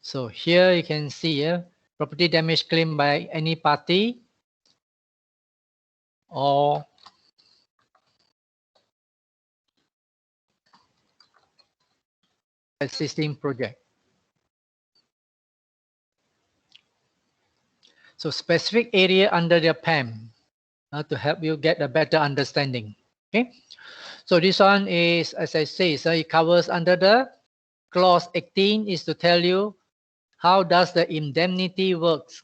So here you can see property damage claimed by any party or existing project. So specific area under the PAM to help you get a better understanding. Okay, so this one is, as I say, so it covers under the clause 18 is to tell you how does the indemnity works,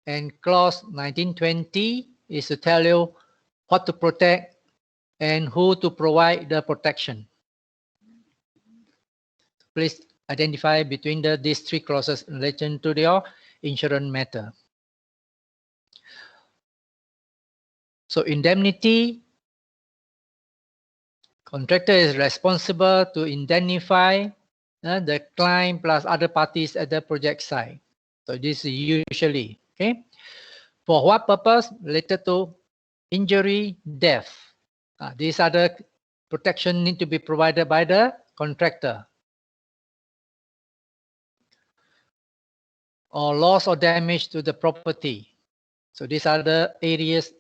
and clause 1920 is to tell you what to protect and who to provide the protection. Please identify between these three clauses in relation to your insurance matter. So indemnity, contractor is responsible to indemnify the client plus other parties at the project site. So this is usually, okay. For what purpose? Related to injury, death. These are the protection need to be provided by the contractor. Or loss or damage to the property. So these are the areas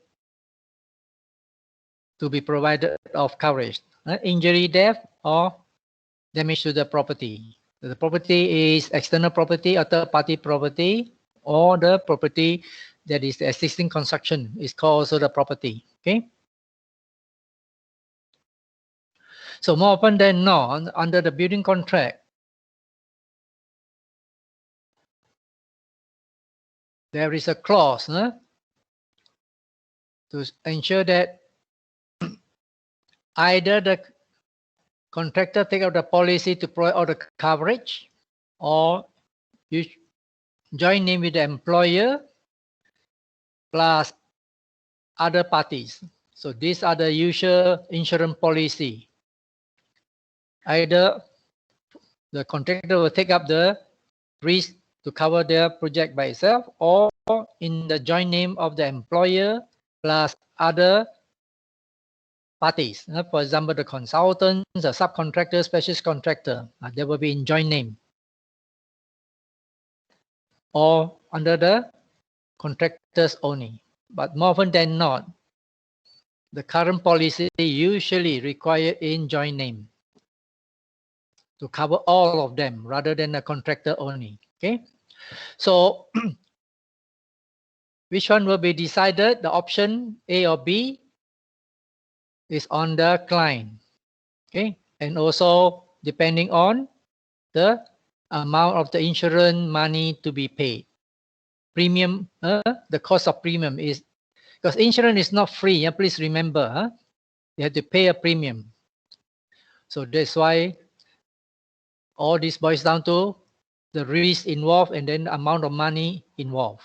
to be provided of coverage. Injury, death, or damage to the property. The property is external property or third-party property, or the property that is the existing construction is called also the property. Okay. So more often than not, under the building contract, there is a clause to ensure that either the contractor take out the policy to provide all the coverage, or you join name with the employer plus other parties. So these are the usual insurance policy. Either the contractor will take up the risk to cover their project by itself, or in the joint name of the employer plus other parties. For example, the consultants, the subcontractor, specialist contractor, they will be in joint name, or under the contractors only. But more often than not, the current policy usually require in joint name to cover all of them rather than a contractor only. Okay, so which one will be decided? The option A or B is on the client. Okay, and also depending on the amount of the insurance money to be paid. Premium, the cost of premium is, because insurance is not free. Please remember, you have to pay a premium. So that's why all this boils down to the risk involved and then the amount of money involved.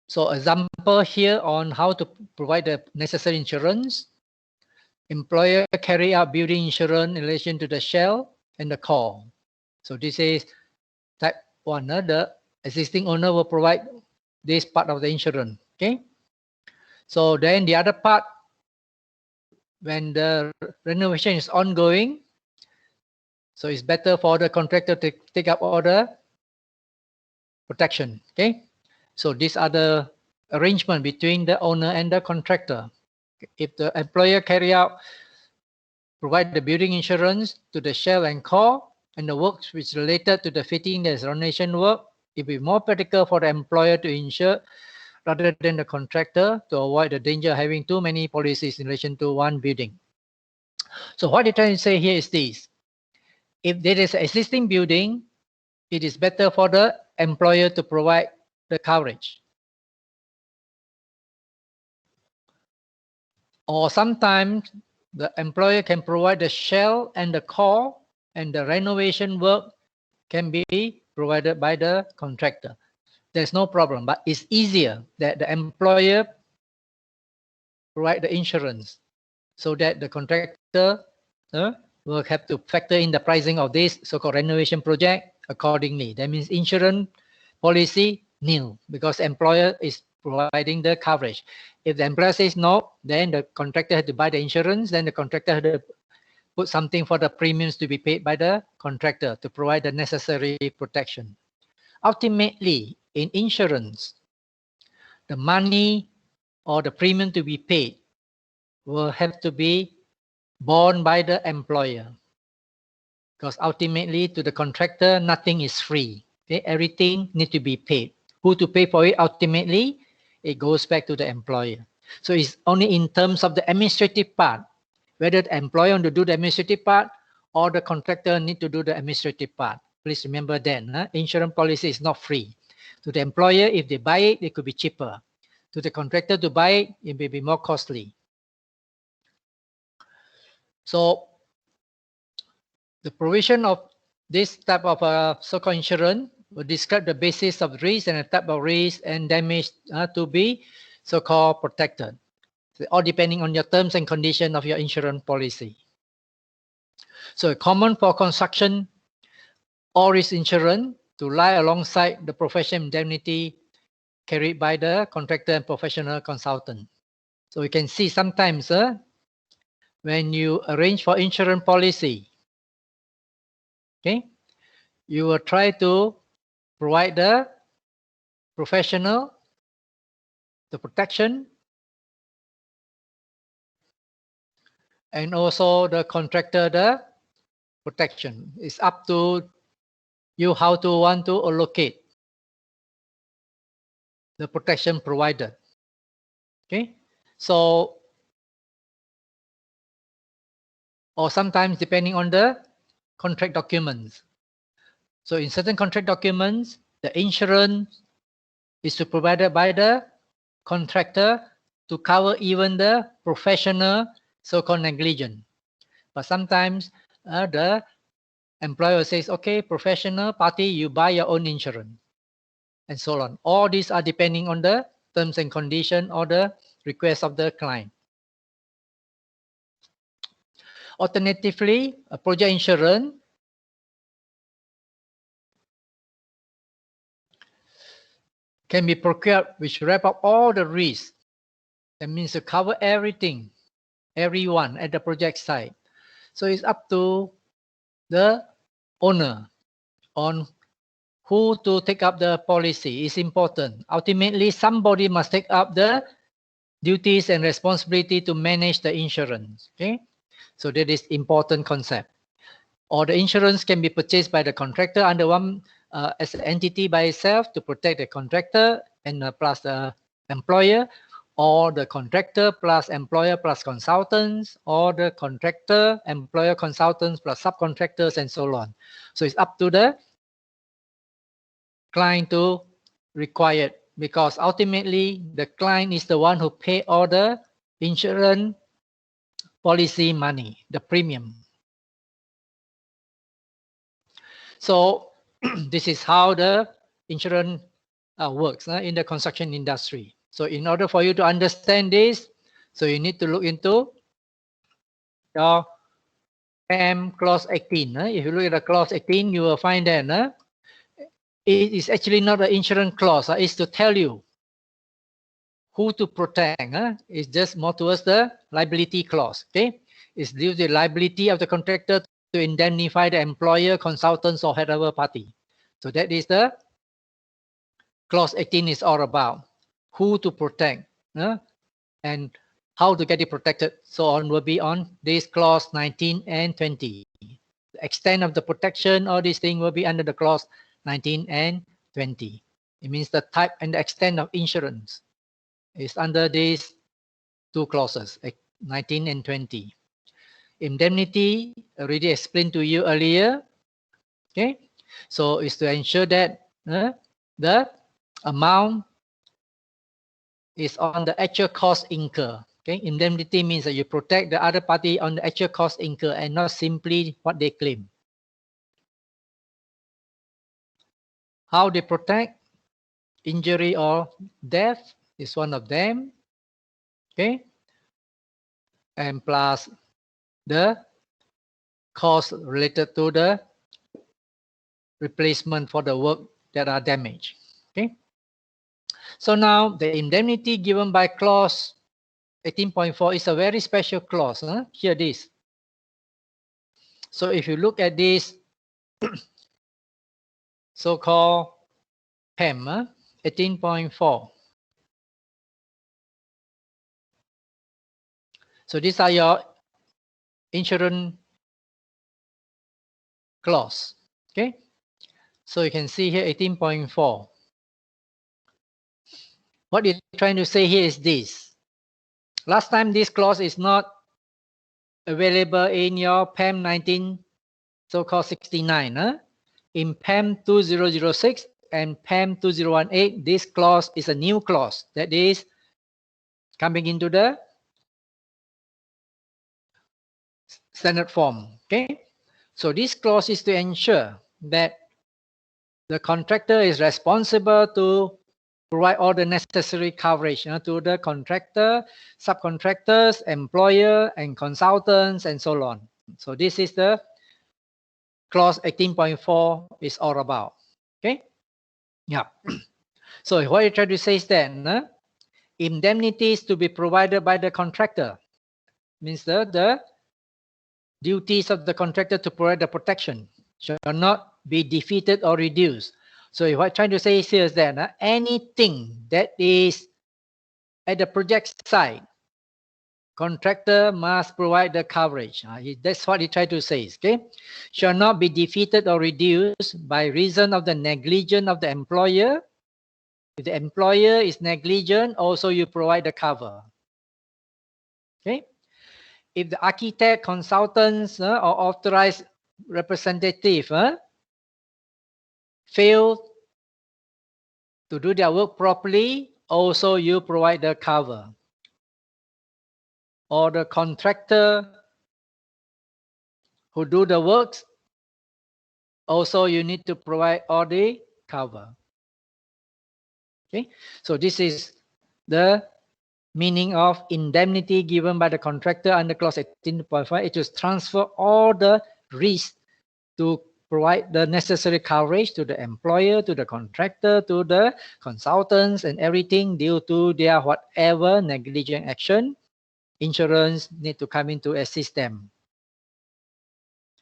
So example here on how to provide the necessary insurance. Employer carry out building insurance in relation to the shell and the core. So this is type 1. The existing owner will provide this part of the insurance. Okay. So then the other part, when the renovation is ongoing, so it's better for the contractor to take up all the protection. Okay. So these are the arrangement between the owner and the contractor. If the employer provide the building insurance to the shell and core and the works which related to the fitting and renovation work, it will be more practical for the employer to insure rather than the contractor to avoid the danger of having too many policies in relation to one building. So what they're trying to say here is this. If there is an existing building, it is better for the employer to provide the coverage. Or sometimes the employer can provide the shell and the core, and the renovation work can be provided by the contractor. There's no problem, but it's easier that the employer provide the insurance so that the contractor will have to factor in the pricing of this so-called renovation project accordingly. That means insurance policy nil, because employer is providing the coverage. If the employer says no, then the contractor has to buy the insurance, then the contractor has to put something for the premiums to be paid by the contractor to provide the necessary protection. Ultimately, in insurance, the money or the premium to be paid will have to be borne by the employer, because ultimately to the contractor, nothing is free. Okay? Everything needs to be paid. Who to pay for it? Ultimately, it goes back to the employer. So it's only in terms of the administrative part, whether the employer want to do the administrative part or the contractor need to do the administrative part. Please remember that insurance policy is not free. To the employer, if they buy it, it could be cheaper. To the contractor to buy it, it may be more costly. So the provision of this type of so-called insurance will describe the basis of risk and the type of risk and damage to be so-called protected. So all depending on your terms and conditions of your insurance policy. So common for construction all risk insurance to lie alongside the professional indemnity carried by the contractor and professional consultant. So you can see sometimes when you arrange for insurance policy, okay, you will try to provide the professional the protection and also the contractor the protection. It's up to you how to want to allocate the protection provided. Okay, so or sometimes depending on the contract documents. So in certain contract documents, the insurance is to provided by the contractor to cover even the professional so-called negligence. But sometimes the employer says, okay, professional party, you buy your own insurance, and so on. All these are depending on the terms and conditions or the request of the client. Alternatively, a project insurance can be procured which wrap up all the risks. That means to cover everything, everyone at the project site. So it's up to the owner on who to take up the policy. Is important. Ultimately, somebody must take up the duties and responsibility to manage the insurance. Okay, so that is important concept. Or the insurance can be purchased by the contractor under one as an entity by itself to protect the contractor and plus the employer, or the contractor plus employer plus consultants, or the contractor, employer, consultants plus subcontractors, and so on. So it's up to the client to require it, because ultimately the client is the one who pay all the insurance policy money, the premium. So this is how the insurance works in the construction industry. So in order for you to understand this, so you need to look into your PAM clause 18. If you look at the clause 18, you will find that it is actually not an insurance clause. It's to tell you who to protect. It's just more towards the liability clause. Okay, it's due to the liability of the contractor to indemnify the employer, consultants, or whatever party. So that is the clause 18 is all about. Who to protect and how to get it protected. So on will be on this clause 19 and 20. The extent of the protection, all these things will be under the clause 19 and 20. It means the type and the extent of insurance is under these two clauses, 19 and 20. Indemnity, already explained to you earlier. Okay, so it's to ensure that the amount is on the actual cost incurred. Okay, indemnity means that you protect the other party on the actual cost incurred and not simply what they claim. How they protect? Injury or death is one of them. Okay, and plus the cost related to the replacement for the work that are damaged. Okay, so now the indemnity given by clause 18.4 is a very special clause. Here this. So if you look at this so-called PAM 18.4. So these are your insurance clause. Okay, so you can see here 18.4. What you're trying to say here is this. Last time this clause is not available in your PAM 19, so-called 69. In PAM 2006 and PAM 2018, this clause is a new clause that is coming into the standard form. Okay, so this clause is to ensure that the contractor is responsible to provide all the necessary coverage to the contractor, subcontractors, employer, and consultants, and so on. So this is the clause 18.4 is all about. Okay, yeah. So what you try to say is that indemnities to be provided by the contractor means the duties of the contractor to provide the protection shall not be defeated or reduced. So what I'm trying to say here is that anything that is at the project site, contractor must provide the coverage. That's what he tried to say. Okay, shall not be defeated or reduced by reason of the negligence of the employer. If the employer is negligent, also you provide the cover. Okay, if the architect, consultants, or authorized representative fail to do their work properly, also you provide the cover. or the contractor who do the works, also you need to provide all the cover. Okay, so this is the meaning of indemnity given by the contractor under clause 18.5. It is transfer all the risk to provide the necessary coverage to the employer, to the contractor, to the consultants, and everything due to their whatever negligent action. Insurance need to come in to assist them.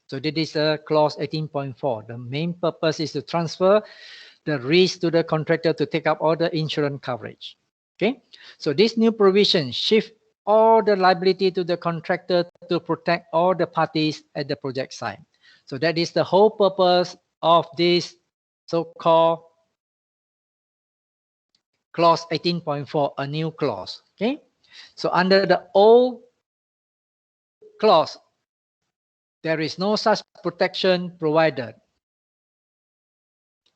So this is clause 18.4. The main purpose is to transfer the risk to the contractor to take up all the insurance coverage. Okay, so this new provision shift all the liability to the contractor to protect all the parties at the project site. So that is the whole purpose of this so-called clause 18.4, a new clause. Okay, so under the old clause, there is no such protection provided.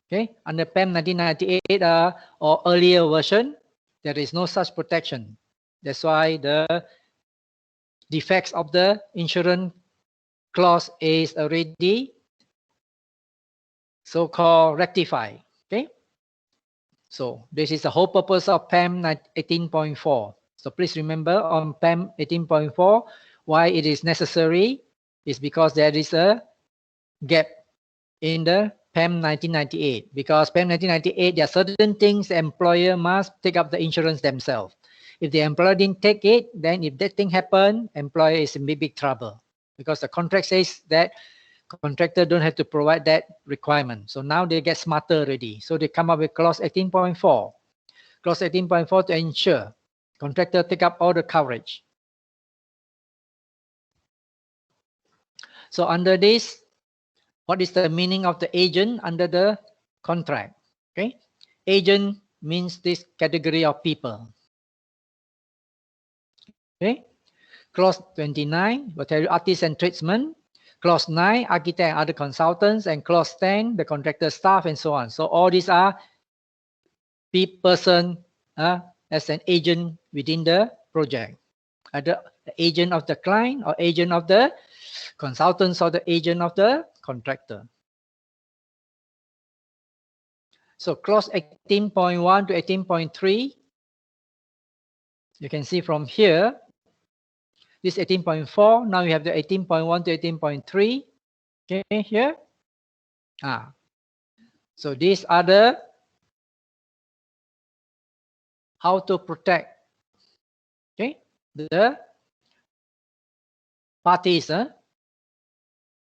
Okay, under PAM 1998 or earlier version, there is no such protection. That's why the defects of the insurance clause is already so-called rectified. Okay, so this is the whole purpose of PAM 18.4. So please remember on PAM 18.4, why it is necessary is because there is a gap in the PAM 1998. Because PAM 1998, there are certain things the employer must take up the insurance themselves. If the employer didn't take it, then if that thing happen, employer is in big trouble. Because the contract says that contractor don't have to provide that requirement. So now they get smarter already. So they come up with clause 18.4. Clause 18.4 to ensure contractor take up all the coverage. So under this, what is the meaning of the agent under the contract? Okay, agent means this category of people. Okay, clause 29 will tell you artists and tradesmen. Clause 9, architect and other consultants, and clause 10, the contractor staff, and so on. So all these are person as an agent within the project, either the agent of the client or agent of the consultants or the agent of the contractor. So clause 18.1 to 18.3, you can see from here, this 18.4, now you have the 18.1 to 18.3, okay, here. So these are the how to protect, okay, the parties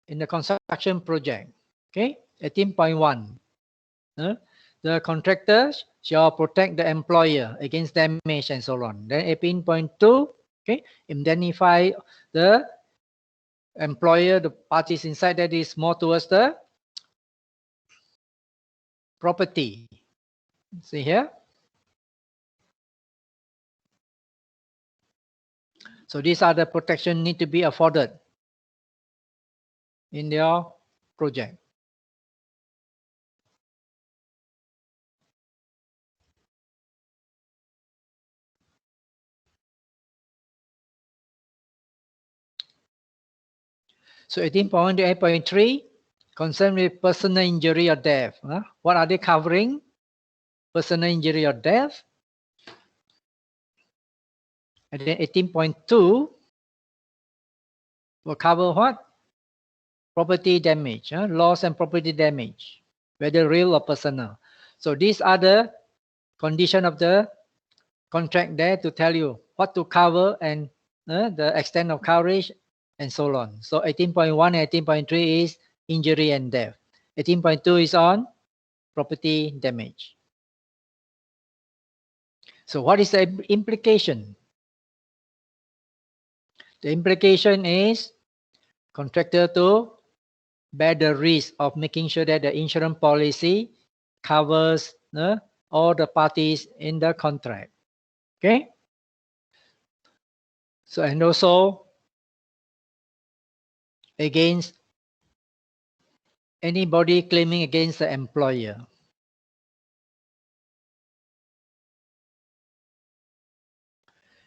in the construction project. Okay, 18.1. The contractors shall protect the employer against damage and so on. Then 18.2, okay, indemnify the employer, the parties inside, that is more towards the property. See here. So these are the protection need to be afforded in your project. So 18.1 to 8.3 concerned with personal injury or death. What are they covering? Personal injury or death. And then 18.2 will cover what? Property damage, loss and property damage, whether real or personal. So these are the condition of the contract there to tell you what to cover and the extent of coverage and so on. So 18.1 and 18.3 is injury and death. 18.2 is on property damage. So what is the implication? The implication is contractor to bear the risk of making sure that the insurance policy covers all the parties in the contract. Okay. So and also against anybody claiming against the employer.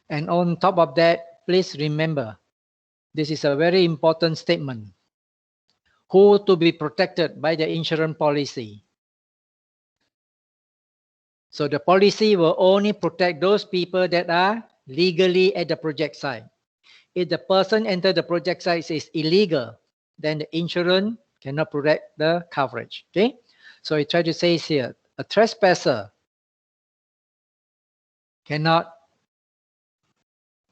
And on top of that, please remember, this is a very important statement. Who to be protected by the insurance policy? So the policy will only protect those people that are legally at the project site. If the person enter the project site is illegal, then the insurance cannot protect the coverage. Okay, so I try to say here, a trespasser cannot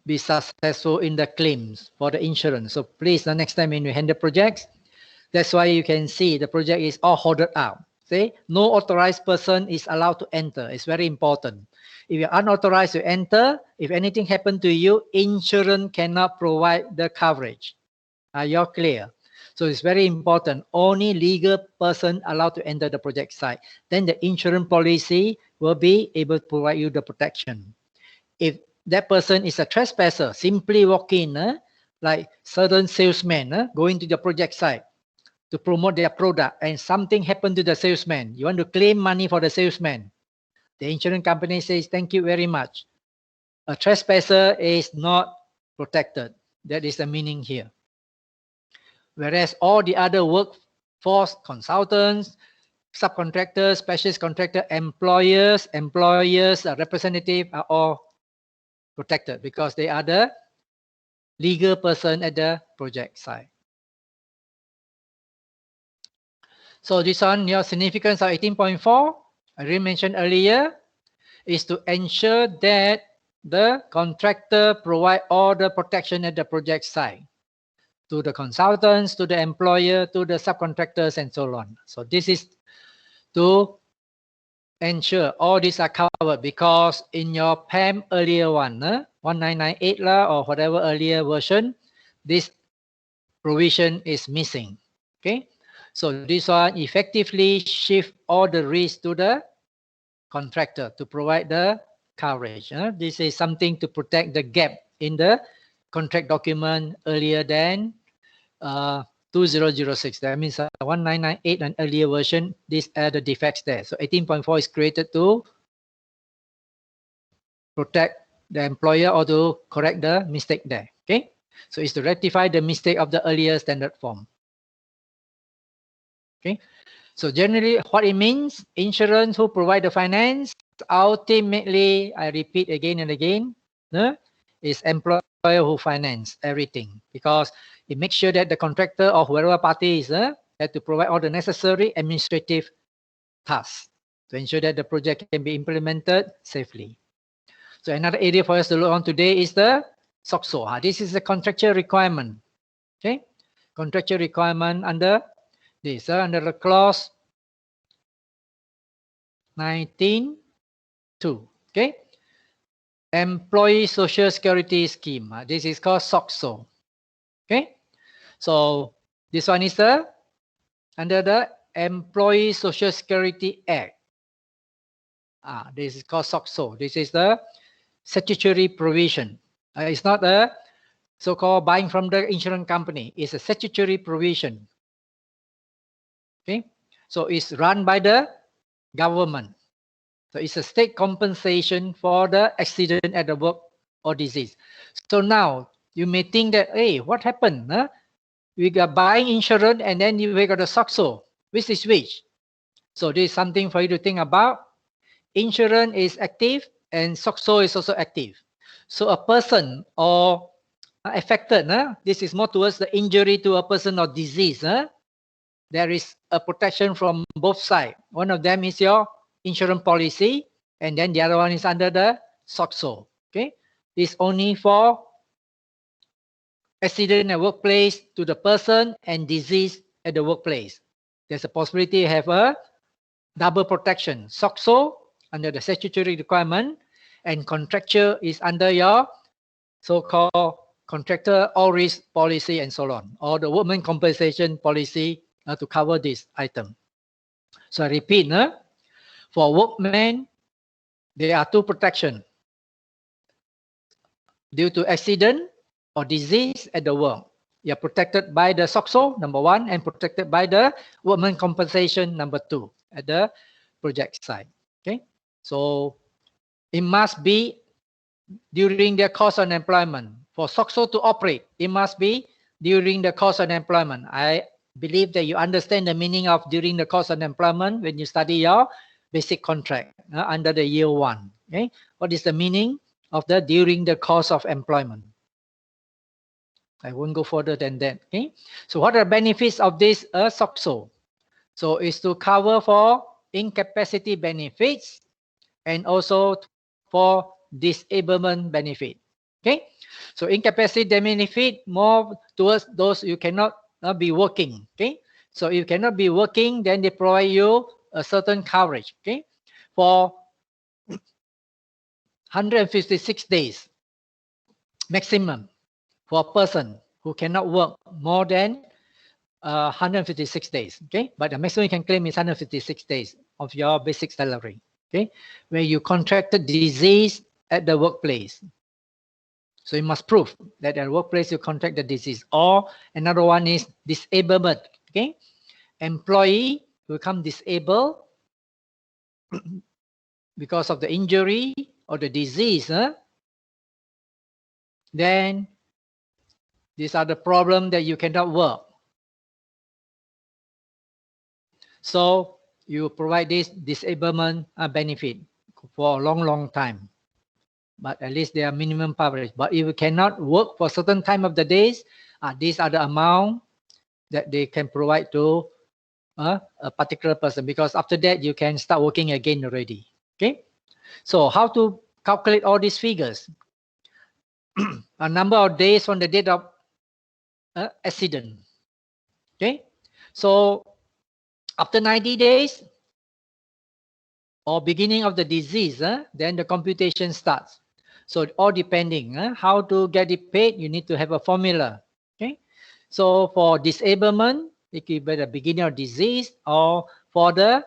be successful in the claims for the insurance. So please, the next time when you handle projects, that's why you can see the project is all hoarded out. See, no authorized person is allowed to enter. It's very important. If you're unauthorized to enter, if anything happened to you, insurance cannot provide the coverage. Are you clear? So it's very important. Only legal person allowed to enter the project site. Then the insurance policy will be able to provide you the protection. If that person is a trespasser, simply walk in, like certain salesmen going to the project site to promote their product, and something happened to the salesman. You want to claim money for the salesman. The insurance company says, thank you very much. A trespasser is not protected. That is the meaning here. Whereas all the other workforce consultants, subcontractors, specialist contractor, employers, representative are all protected because they are the legal person at the project site. So this one, your significance of 18.4, I already mentioned earlier, is to ensure that the contractor provide all the protection at the project site to the consultants, to the employer, to the subcontractors, and so on. So this is to ensure all these are covered, because in your PAM earlier one, 1998 or whatever earlier version, this provision is missing. Okay, so this one effectively shift all the risk to the contractor to provide the coverage. This is something to protect the gap in the contract document earlier than 2006. That means 1998 and earlier version, these are the defects there. So 18.4 is created to protect the employer or to correct the mistake there. Okay, so it's to rectify the mistake of the earlier standard form. Okay, so generally what it means, insurance who provide the finance, ultimately, I repeat again and again, is employer who finance everything, because it makes sure that the contractor or whoever party is have to provide all the necessary administrative tasks to ensure that the project can be implemented safely. So another area for us to look on today is the SOXO. This is a contractual requirement. Okay, contractual requirement under this, under the clause 19.2. Okay, employee social security scheme. This is called SOXO. Okay, so this one is under the Employee Social Security Act. This is called SOXO. This is the statutory provision. It's not a so-called buying from the insurance company. It's a statutory provision. Okay, so it's run by the government. So it's a state compensation for the accident at the work or disease. So now you may think that, hey, what happened? We got buying insurance and then we got a SOXO. Which is which? So this is something for you to think about. Insurance is active and SOXO is also active. So a person or affected, this is more towards the injury to a person or disease. There is a protection from both sides. One of them is your insurance policy, and then the other one is under the SOXO. Okay, it's only for accident at workplace to the person and disease at the workplace. There's a possibility to have a double protection. SOXO under the statutory requirement, and contractual is under your so-called contractor all risk policy and so on, or the workman compensation policy to cover this item. So I repeat, for workmen, there are two protections due to accident or disease at the work. You're protected by the SOXO, number one, and protected by the workman compensation, number two, at the project site. Okay, so it must be during their course of employment. For SOCSO to operate, it must be during the course of employment. I believe that you understand the meaning of during the course of employment when you study your basic contract under the year 1. Okay, what is the meaning of the during the course of employment? I won't go further than that. Okay, so what are the benefits of this SOCSO? So it's to cover for incapacity benefits and also for disablement benefit. Okay, so incapacity benefit more towards those you cannot be working. Okay, so if you cannot be working, then they provide you a certain coverage. Okay, for 156 days maximum for a person who cannot work more than 156 days. Okay, but the maximum you can claim is 156 days of your basic salary. Okay, where you contracted disease at the workplace. So you must prove that at the workplace you contract the disease. Or another one is disablement. Okay, employee will become disabled because of the injury or the disease. Then these are the problem that you cannot work. So you provide this disablement benefit for a long time. But at least they are minimum coverage. But if you cannot work for a certain time of the days, these are the amount that they can provide to a particular person, because after that you can start working again already. Okay, so how to calculate all these figures? A number of days from the date of accident. Okay, so after 90 days or beginning of the disease, then the computation starts. So all depending how to get it paid, you need to have a formula. Okay, so for disablement, it could be the beginning of disease, or for the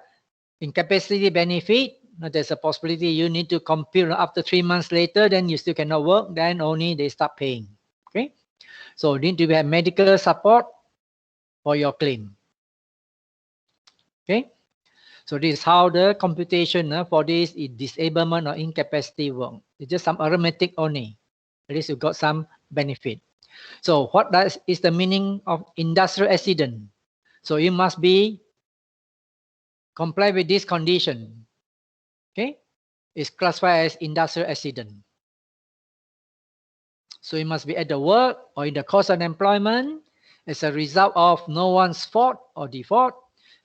incapacity benefit, there's a possibility you need to compute after 3 months later, then you still cannot work, then only they start paying. Okay, so you need to have medical support for your claim. Okay, so this is how the computation for this is disablement or incapacity work. It's just some arithmetic only. At least you got some benefit. So what is the meaning of industrial accident? So you must be comply with this condition. Okay, it's classified as industrial accident. So you must be at the work or in the course of employment as a result of no one's fault or default,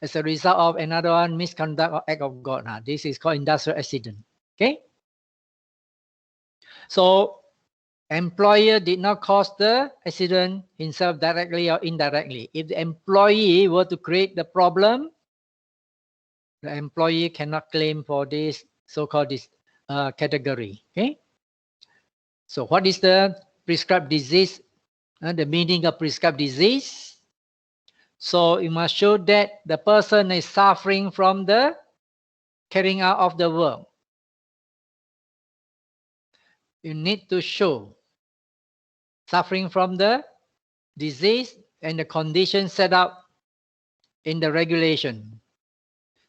as a result of another one misconduct or act of God. Now, this is called industrial accident. Okay. So employer did not cause the accident himself directly or indirectly. If the employee were to create the problem, the employee cannot claim for this so-called this category. Okay. So what is the prescribed disease? The meaning of prescribed disease. So you must show that the person is suffering from the carrying out of the work. You need to show suffering from the disease and the condition set up in the regulation.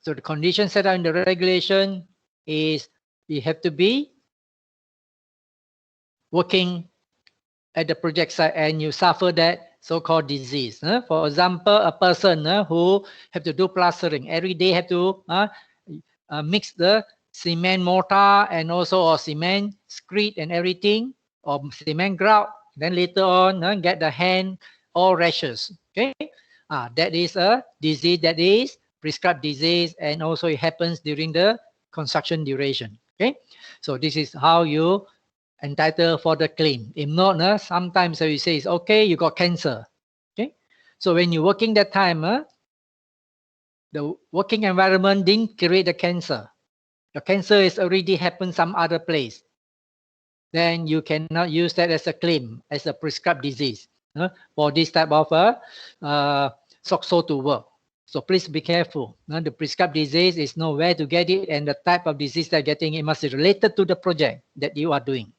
So the condition set out in the regulation is you have to be working at the project site and you suffer that so-called disease. For example, a person who have to do plastering every day, have to mix the cement mortar and also cement screed and everything, or cement grout. Then later on, get the hand all rashes. Okay, that is a disease that is prescribed disease, and also it happens during the construction duration. Okay, so this is how you entitled for the claim. If not, sometimes you say, okay, you got cancer. Okay, so when you're working that time, the working environment didn't create the cancer. The cancer is already happened some other place. Then you cannot use that as a claim, as a prescribed disease for this type of SOCSO to work. So please be careful. The prescribed disease is know where to get it, and the type of disease they're getting, it must be related to the project that you are doing.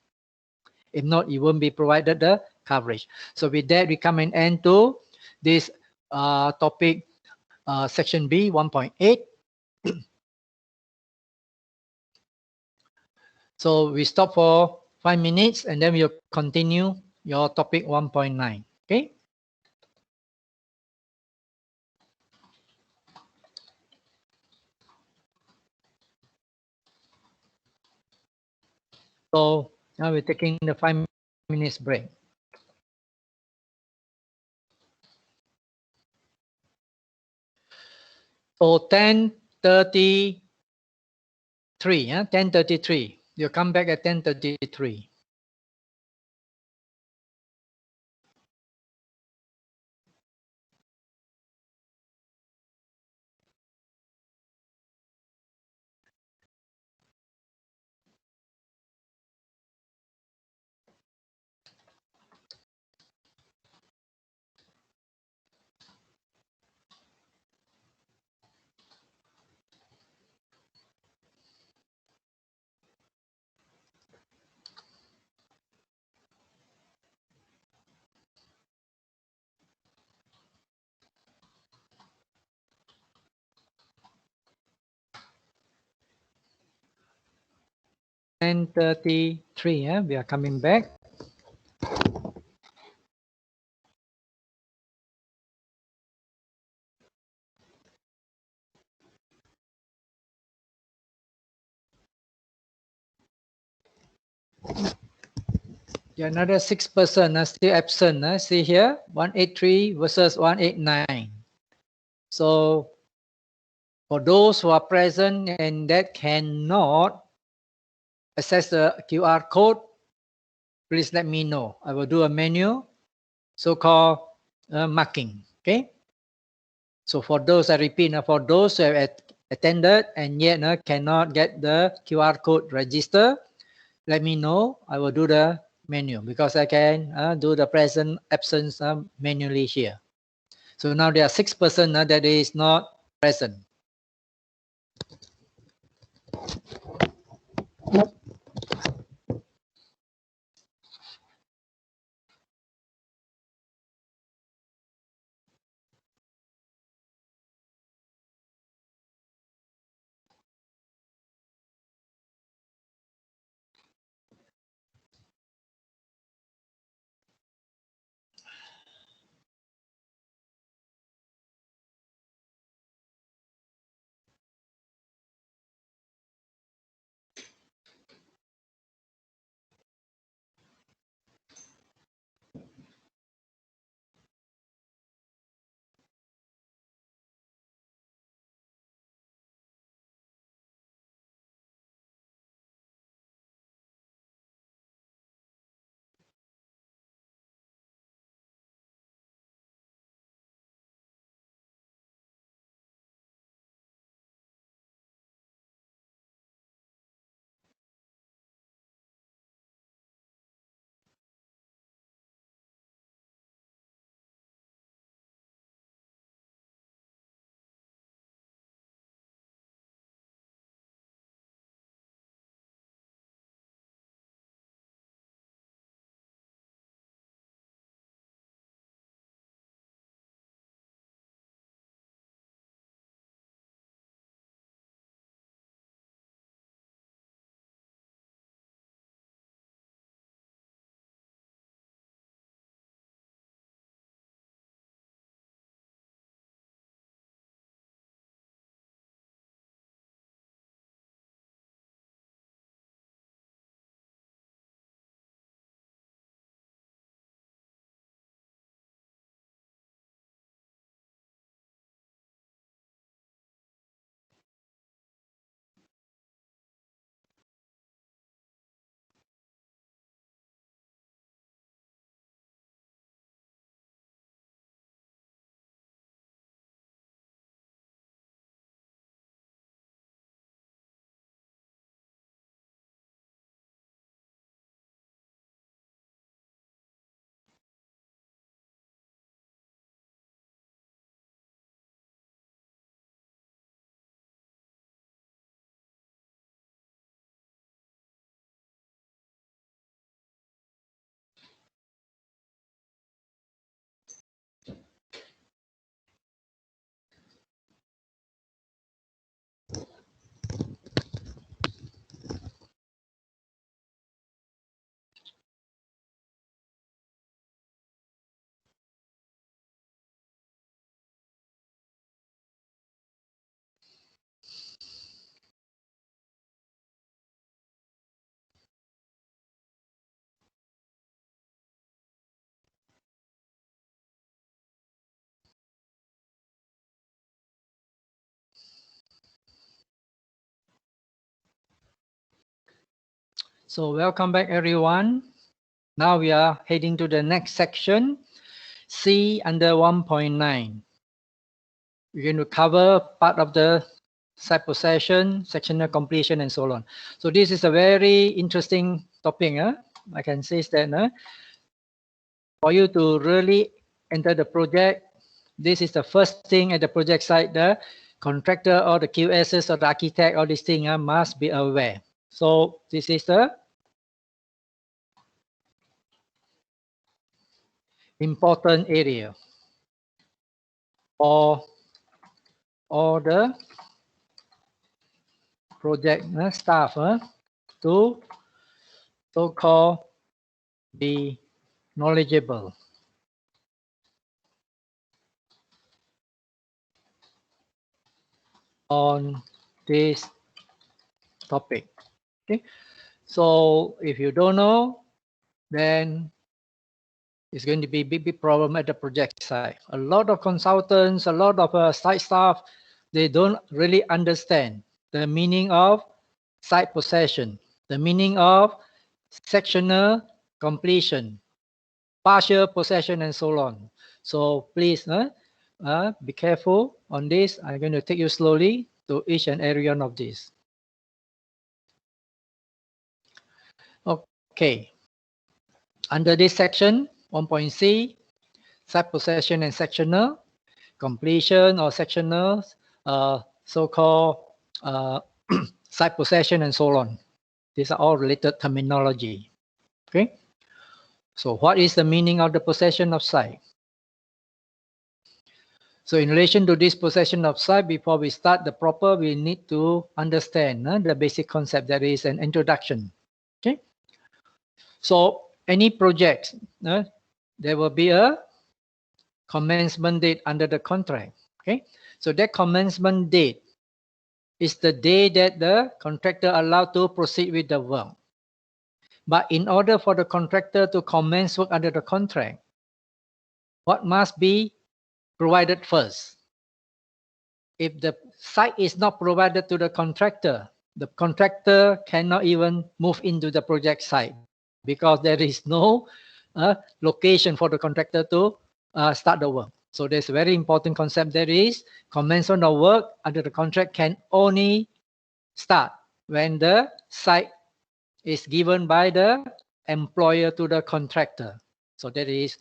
If not, you won't be provided the coverage. So with that, we come and end to this topic, section B 1.8. So we stop for 5 minutes and then we'll continue your topic 1.9. Okay. So now we're taking the 5 minutes break. So 10:33, yeah, 10:33. You come back at 10:33. $10:33, yeah, we are coming back. Yeah, another 6% still absent. See here, 183 versus 189. So for those who are present and that cannot access the QR code, please let me know. I will do a manual, so-called marking. Okay. So for those, I repeat, for those who have attended and yet cannot get the QR code register, let me know. I will do the menu because I can do the present absence manually here. So now there are 6% that is not present. So welcome back everyone. Now we are heading to the next section, C under 1.9. We're going to cover part of the site possession, sectional completion, and so on. So this is a very interesting topic. I can say that for you to really enter the project, this is the first thing at the project site. The contractor or the QSs or the architect or this thing must be aware. So this is the important area for all the project staff to so-called be knowledgeable on this topic. Okay, so if you don't know, then it's going to be a big problem at the project site. A lot of consultants, a lot of site staff, they don't really understand the meaning of site possession, the meaning of sectional completion, partial possession, and so on. So please be careful on this. I'm going to take you slowly to each and every one of these. Okay. Under this section, 1.C, site possession and sectional completion or sectional, so-called site possession and so on. These are all related terminology. Okay. So what is the meaning of the possession of site? So in relation to this possession of site, before we start the proper, we need to understand the basic concept. That is an introduction. Okay. So any project, there will be a commencement date under the contract. Okay. So that commencement date is the day that the contractor allowed to proceed with the work. But in order for the contractor to commence work under the contract, what must be provided first? If the site is not provided to the contractor cannot even move into the project site because there is no location for the contractor to start the work. So there's a very important concept. There is commencement of work under the contract can only start when the site is given by the employer to the contractor. So that is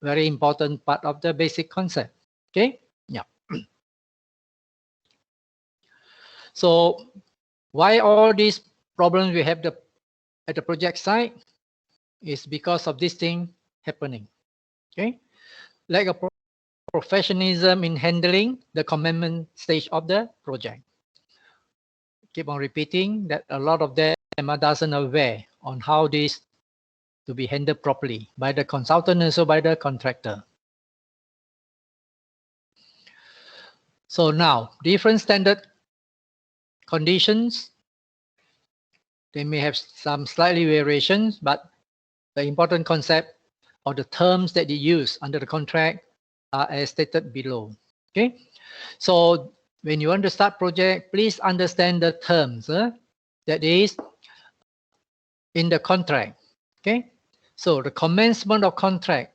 very important part of the basic concept. Okay. Yeah. So why all these problems we have at the project site is because of this thing happening. Okay. Like a professionalism in handling the commencement stage of the project. Keep on repeating that a lot of them doesn't aware on how this to be handled properly by the consultant and also by the contractor. So now different standard conditions, they may have some slightly variations, but the important concept or the terms that you use under the contract are as stated below. Okay, so when you want to start project, please understand the terms that is in the contract. Okay, so the commencement of contract.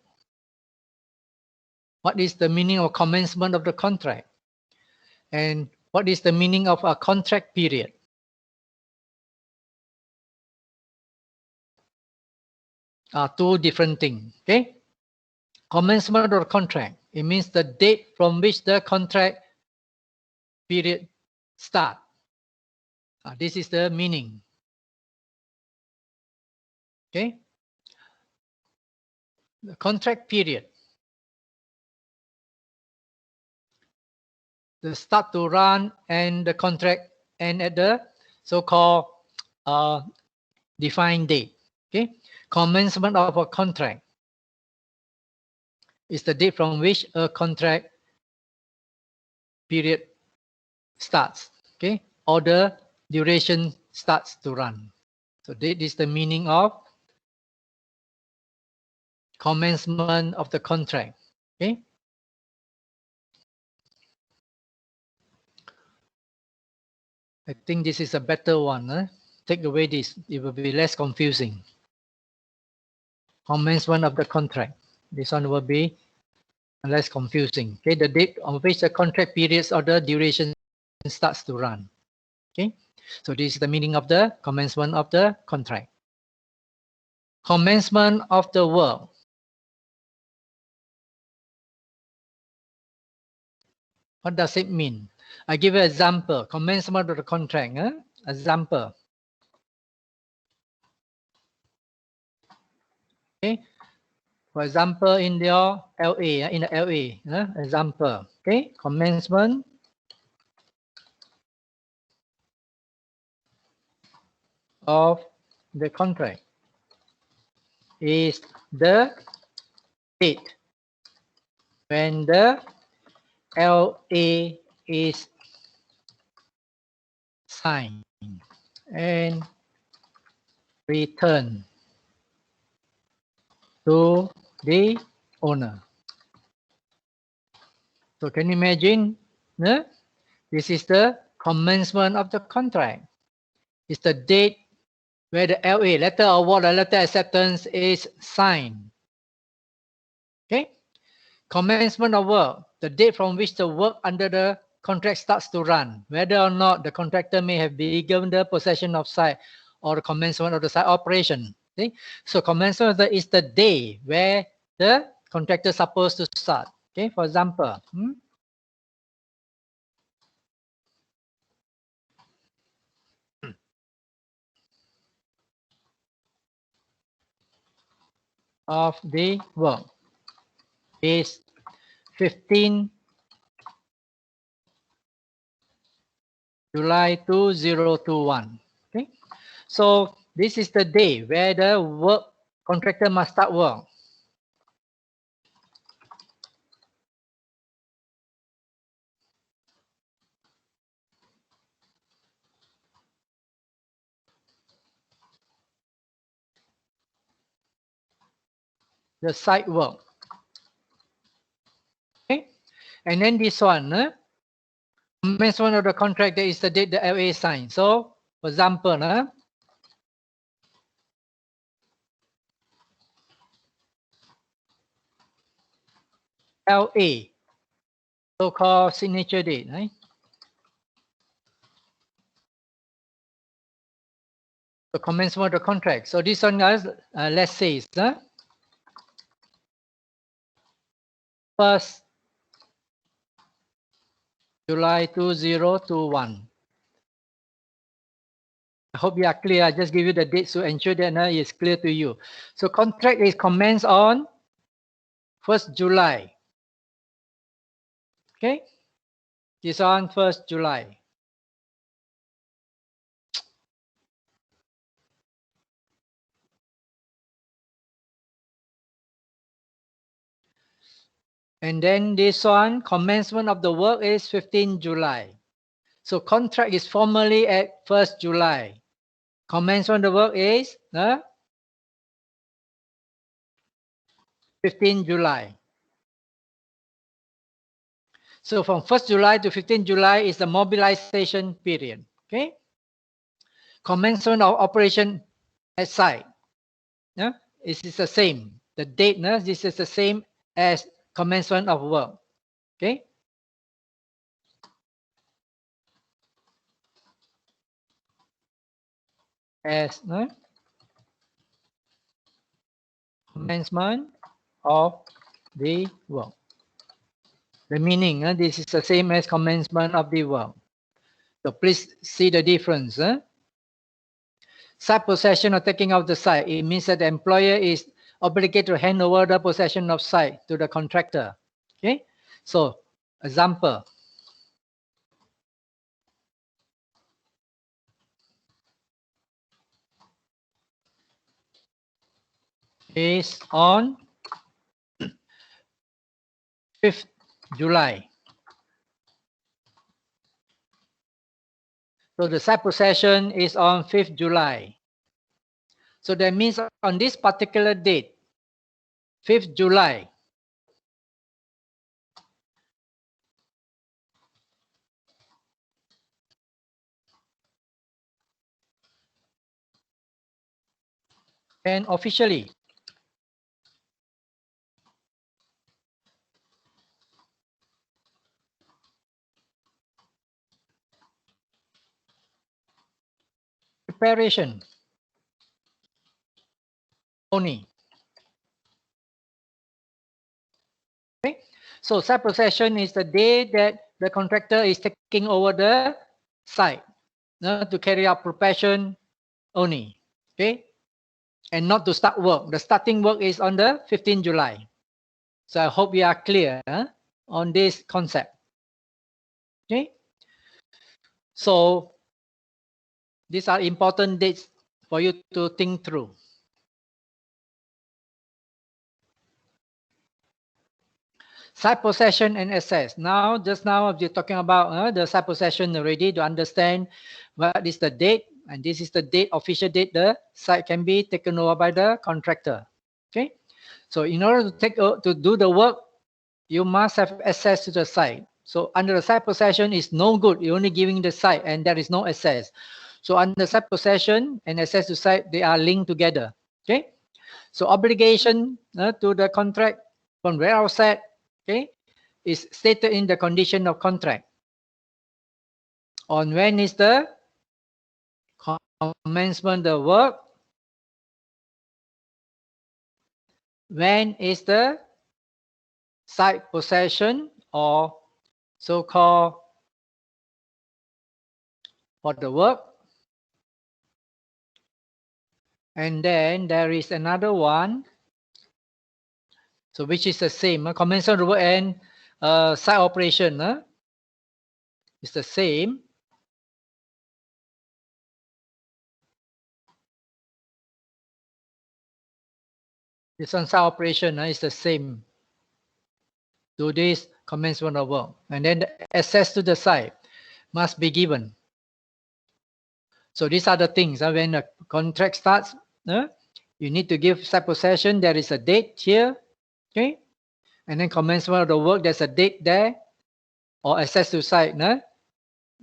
What is the meaning of commencement of the contract? And what is the meaning of a contract period? Two different things. Okay, commencement of the contract, it means the date from which the contract period start. This is the meaning. Okay, the contract period, the start to run and the contract end at the so-called defined date. Okay, commencement of a contract is the date from which a contract period starts. Okay, or the duration starts to run. So that is the meaning of commencement of the contract. Okay. I think this is a better one. take away this, it will be less confusing. Commencement of the contract. This one will be less confusing. Okay, the date on which the contract periods or the duration starts to run. Okay, so this is the meaning of the commencement of the contract. Commencement of the work. What does it mean? I give you an example. Commencement of the contract. Example. Okay. For example, in your LA, in the LA, example. Okay. Commencement of the contract is the date when the LA is signed and returned to the owner. So can you imagine? This is the commencement of the contract. It's the date where the LA, letter award or letter acceptance, is signed. Okay? Commencement of work, the date from which the work under the contract starts to run, whether or not the contractor may have begun the possession of site or the commencement of the site operation. Okay? So commencement is the day where the contractor is supposed to start. Okay, for example, of the work is 15 July 2021. Okay, so this is the day where the work contractor must start work. The site work. Okay, and then this one, commencement of the contract, that is the date the LA signed. So, for example, LA, so-called signature date, right? The commencement of the contract. So this one, guys, let's say, is 1st July 2021. I hope you are clear. I just give you the dates to ensure that it's clear to you. So contract is commenced on 1st July. Okay, it's on 1st July. And then this one, commencement of the work is 15 July. So contract is formally at 1st July. Commencement of the work is 15 July. So from 1st July to 15 July is the mobilization period. Okay. Commencement of operation at site. This is the same. The date, this is the same as commencement of work. Okay. As commencement of the work. The meaning, this is the same as commencement of the work. So please see the difference. Site possession or taking out the site, it means that the employer is obligated to hand over the possession of site to the contractor. Okay, so example. Is on 5th July. So the site possession is on 5th July. So that means on this particular date, 5th July, and officially. Preparation only. Okay, so site possession is the day that the contractor is taking over the site to carry out preparation only. Okay, and not to start work. The starting work is on the 15th July. So I hope you are clear on this concept. Okay, so these are important dates for you to think through. Site possession and access. Now, just now we're talking about the site possession already to understand what is the date, and this is the date, official date the site can be taken over by the contractor. Okay, so in order to do the work, you must have access to the site. So under the site possession is no good. You're only giving the site and there is no access. So under site possession and access to site, they are linked together. Okay, so obligation to the contract from where outset, okay, is stated in the condition of contract. On when is the commencement of work, when is the site possession or so-called for the work, and then there is another one, so which is the same, commencement of work and site operation is the same. This one, site operation is the same to this commencement of work, and then the access to the site must be given. So these are the things when the contract starts, you need to give site possession. There is a date here, okay, and then commencement of the work. There's a date there, or access to site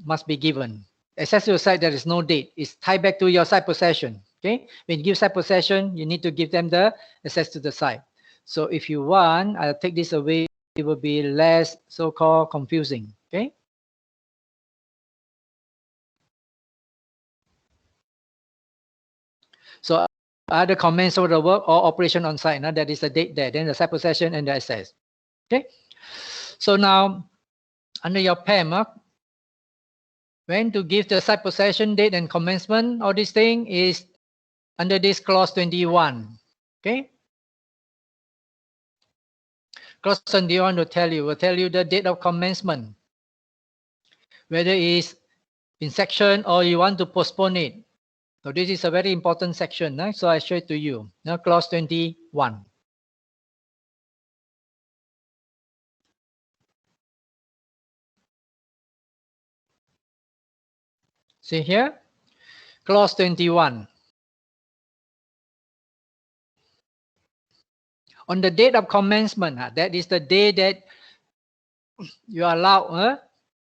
must be given. Access to the site, there is no date. It's tied back to your site possession. Okay, when you give site possession, you need to give them the access to the site. So if you want, I'll take this away. It will be less so-called confusing. Okay. So either commence of the work or operation on site. Now that is the date there. Then the site possession and the access. Okay. So now under your PEM, when to give the site possession date and commencement, all this thing is under this clause 21. Okay. Clause 21 will tell you the date of commencement, whether it's in section or you want to postpone it. So this is a very important section. So I show it to you. Now clause 21. See here, clause 21. On the date of commencement, that is the day that you are allowed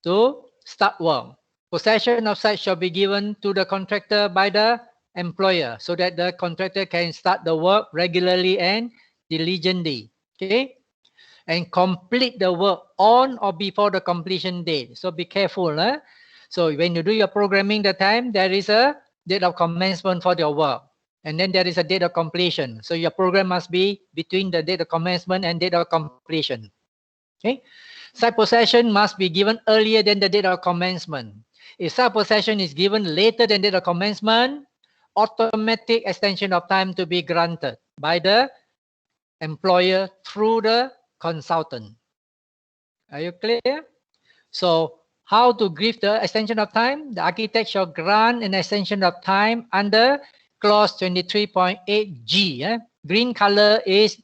to start work. Possession of site shall be given to the contractor by the employer so that the contractor can start the work regularly and diligently. Okay, and complete the work on or before the completion date. So be careful. So when you do your programming the time, there is a date of commencement for your work. And then there is a date of completion. So your program must be between the date of commencement and date of completion. Okay. Site possession must be given earlier than the date of commencement. If site possession is given later than date of commencement, automatic extension of time to be granted by the employer through the consultant. Are you clear? So how to give the extension of time? The architect shall grant an extension of time under clause 23.8G. Green color is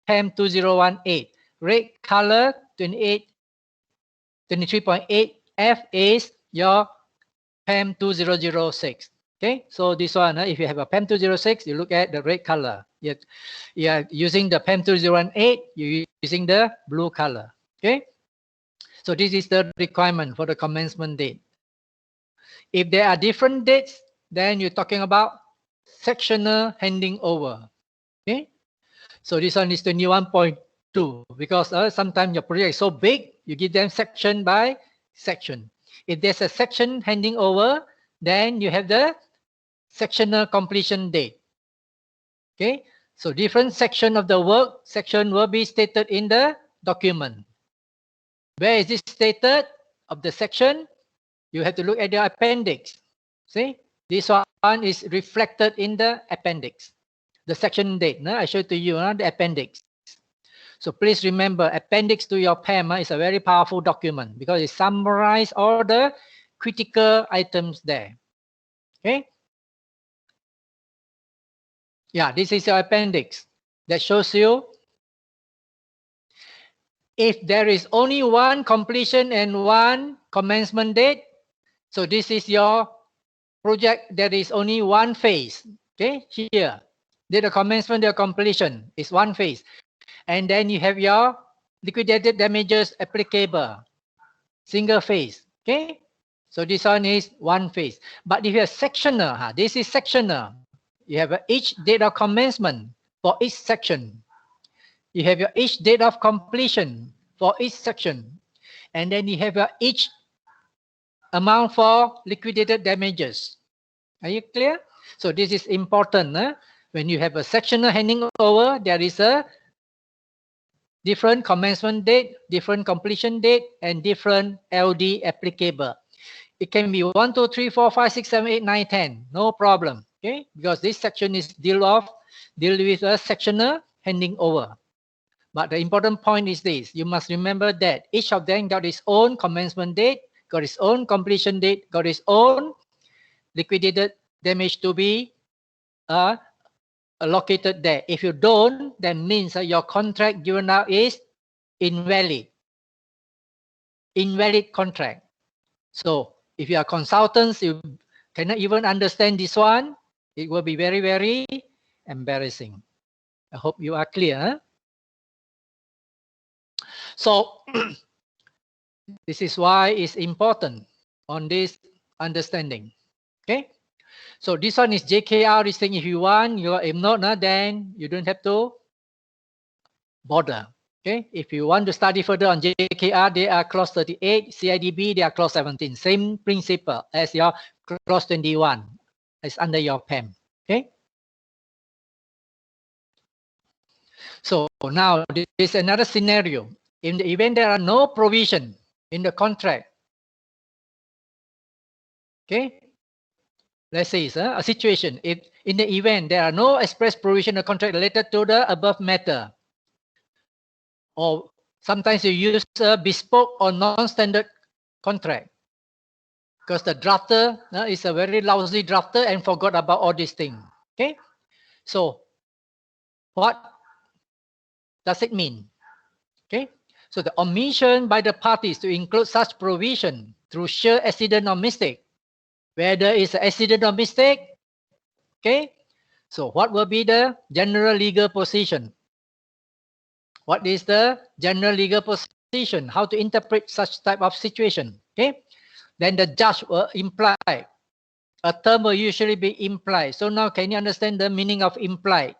PEM 2018. Red color 23.8F is your PEM 2006. Okay, so this one, if you have a PEM 206, you look at the red color. You are using the PEM 2018, you're using the blue color. Okay, so this is the requirement for the commencement date. If there are different dates, then you're talking about sectional handing over. Okay, so this one is 21.2 because sometimes your project is so big, you give them section by section. If there's a section handing over, then you have the sectional completion date. Okay, so different section of the work section will be stated in the document. Where is this stated of the section? You have to look at the appendix. See, this one is reflected in the appendix. The section date, no? I showed to you the appendix. So please remember, appendix to your PAM is a very powerful document because it summarizes all the critical items there. Okay. Yeah, this is your appendix that shows you if there is only one completion and one commencement date. So this is your project. There is only one phase. Okay, here. The commencement, the completion is one phase. And then you have your liquidated damages applicable, single phase. Okay, so this one is one phase. But if you have sectional, this is sectional. You have each date of commencement for each section. You have your each date of completion for each section. And then you have your each amount for liquidated damages. Are you clear? So this is important. When you have a sectional handing over, there is a different commencement date, different completion date, and different LD applicable. It can be 1, 2, 3, 4, 5, 6, 7, 8, 9, 10. No problem. Okay, because this section is deal with a sectional handing over. But the important point is this: you must remember that each of them got its own commencement date, got its own completion date, got its own liquidated damage to be allocated there. If you don't, that means your contract given out is invalid. Invalid contract. So if you are consultants, you cannot even understand this one, it will be very, very embarrassing. I hope you are clear. So this is why it's important on this understanding. Okay. So this one is JKR. This thing, if you want, if not, then you don't have to bother. Okay. If you want to study further on JKR, they are clause 38. CIDB, they are clause 17. Same principle as your clause 21. It's under your PAM. Okay. So now this is another scenario. In the event there are no provision in the contract. Okay. Let's say it's a situation. If in the event there are no express provision in the contract related to the above matter, or sometimes you use a bespoke or non-standard contract because the drafter is a very lousy drafter and forgot about all these things. Okay, so what does it mean? Okay, so the omission by the parties to include such provision through sheer accident or mistake, whether it's an accident or mistake. Okay, so what will be the general legal position? What is the general legal position? How to interpret such type of situation? Okay, then the judge will imply. A term will usually be implied. So now can you understand the meaning of implied?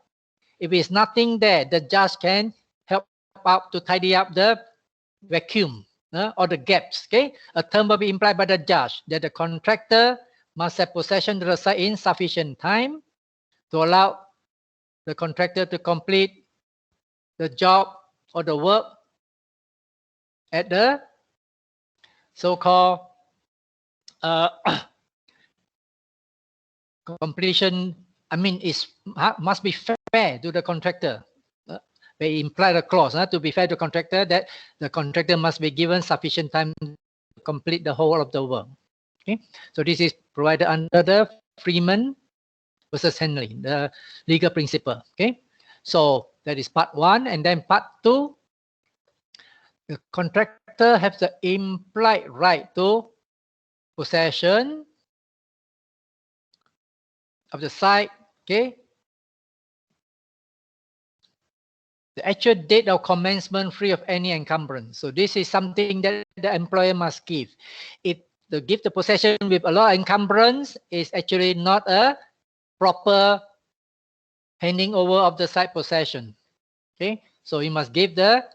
If it's nothing there, the judge can help out to tidy up the vacuum or the gaps. Okay, a term will be implied by the judge that the contractor must have possession to the site in sufficient time to allow the contractor to complete the job or the work at the so-called completion. I mean, must be fair to the contractor. They imply the clause to be fair to the contractor that the contractor must be given sufficient time to complete the whole of the work. Okay, so this is provided under the Freeman versus Henley, the legal principle. Okay, so that is part one, and then part two. The contractor has the implied right to possession of the site. Okay, the actual date of commencement free of any encumbrance. So this is something that the employer must give. If to give the possession with a lot of encumbrance is actually not a proper handing over of the site possession. Okay, so you must give the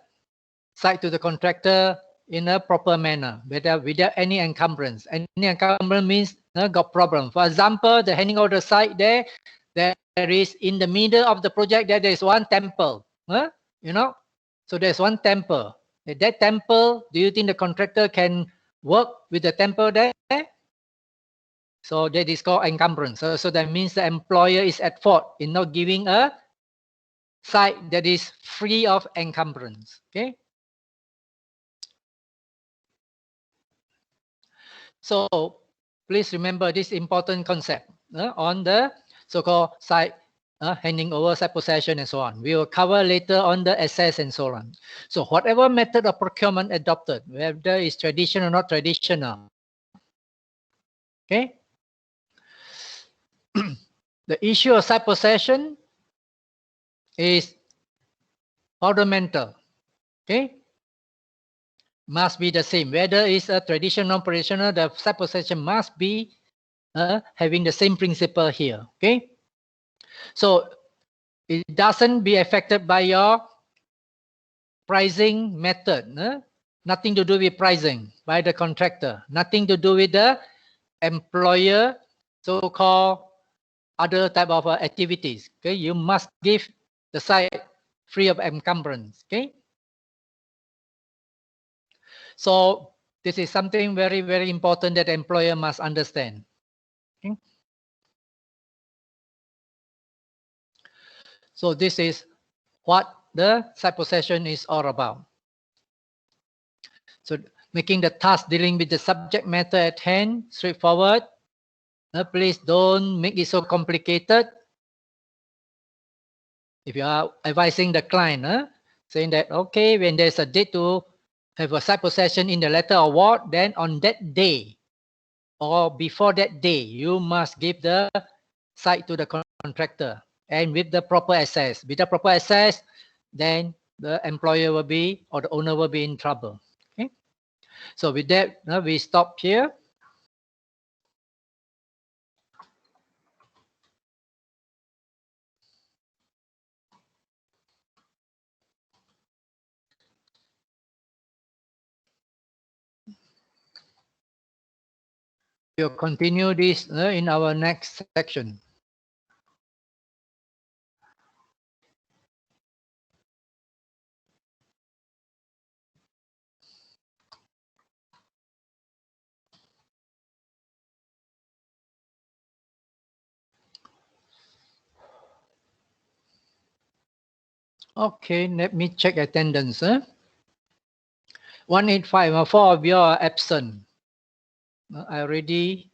site to the contractor in a proper manner, without any encumbrance. Any encumbrance means got problem. For example, the handing over the site there is in the middle of the project there is one temple. You know, so there's one temple. That temple, do you think the contractor can work with the temple there? So that is called encumbrance. So that means the employer is at fault in not giving a site that is free of encumbrance. Okay. So please remember this important concept on the so-called site handing over, site possession, and so on. We will cover later on the access and so on. So whatever method of procurement adopted, whether it's traditional or not traditional, okay. The issue of site possession is fundamental. Okay, must be the same. Whether it's a traditional, non-traditional, the site possession must be having the same principle here. Okay, so it doesn't be affected by your pricing method. Nothing to do with pricing by the contractor. Nothing to do with the employer, so-called other type of activities. Okay, you must give the site free of encumbrance. Okay, so this is something very, very important that the employer must understand. Okay. So this is what the site possession is all about. So making the task dealing with the subject matter at hand straightforward. Please don't make it so complicated. If you are advising the client, saying that, okay, when there's a date to have a site possession in the letter of award, then on that day or before that day, you must give the site to the contractor and with the proper access. With the proper access, then the employer will be, or the owner will be in trouble. Okay. So with that, we stop here. We'll continue this in our next section. Okay, let me check attendance. 185, 4 of you are absent. I already,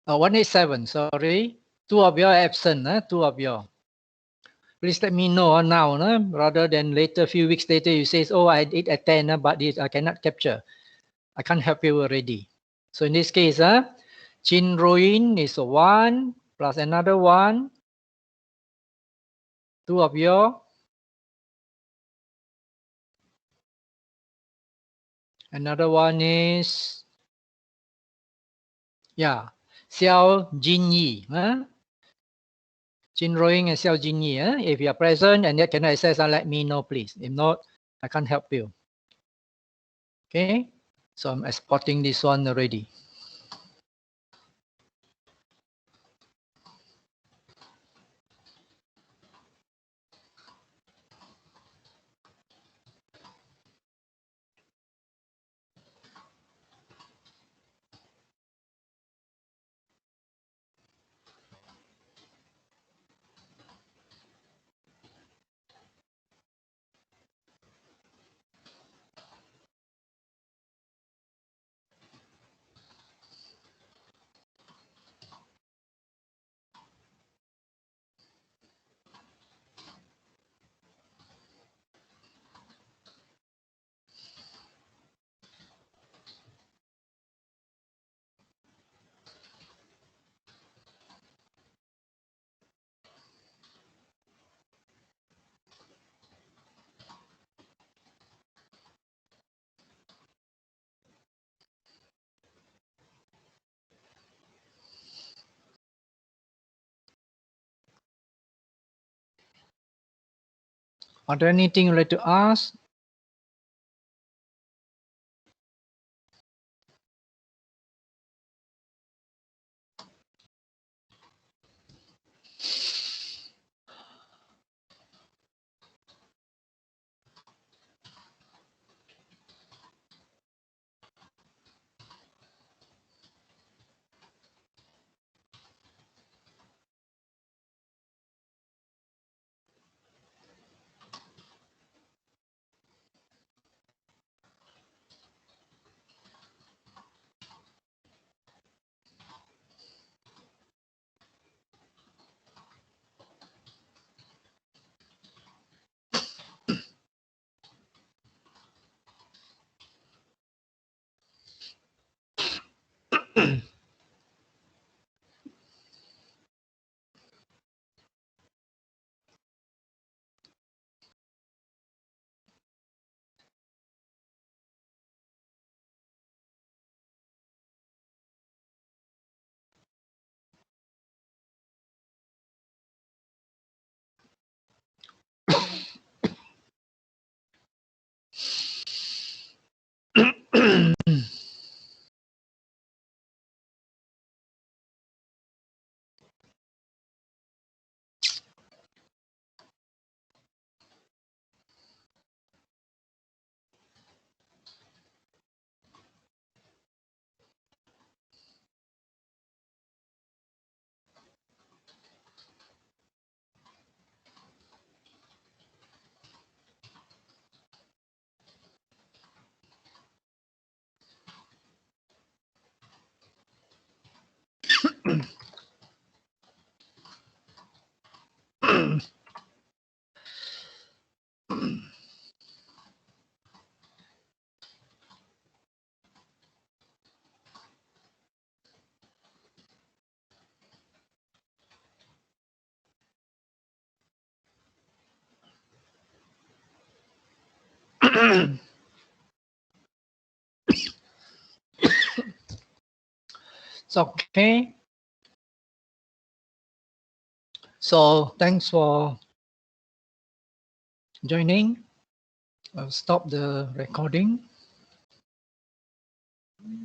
187, sorry. 2 of you are absent, 2 of you. Please let me know now, rather than later, few weeks later, you say, oh, I did attend, but this I cannot capture. I can't help you already. So in this case, Chin Ruin is 1 plus another 1. 2 of you. Another one is, yeah, Xiao Jinyi. Jin Roing and Xiao Jinyi. If you are present and yet cannot access, let me know, please. If not, I can't help you. Okay, so I'm exporting this one already. Are there anything you'd like to ask? It's okay. So thanks for joining. I'll stop the recording.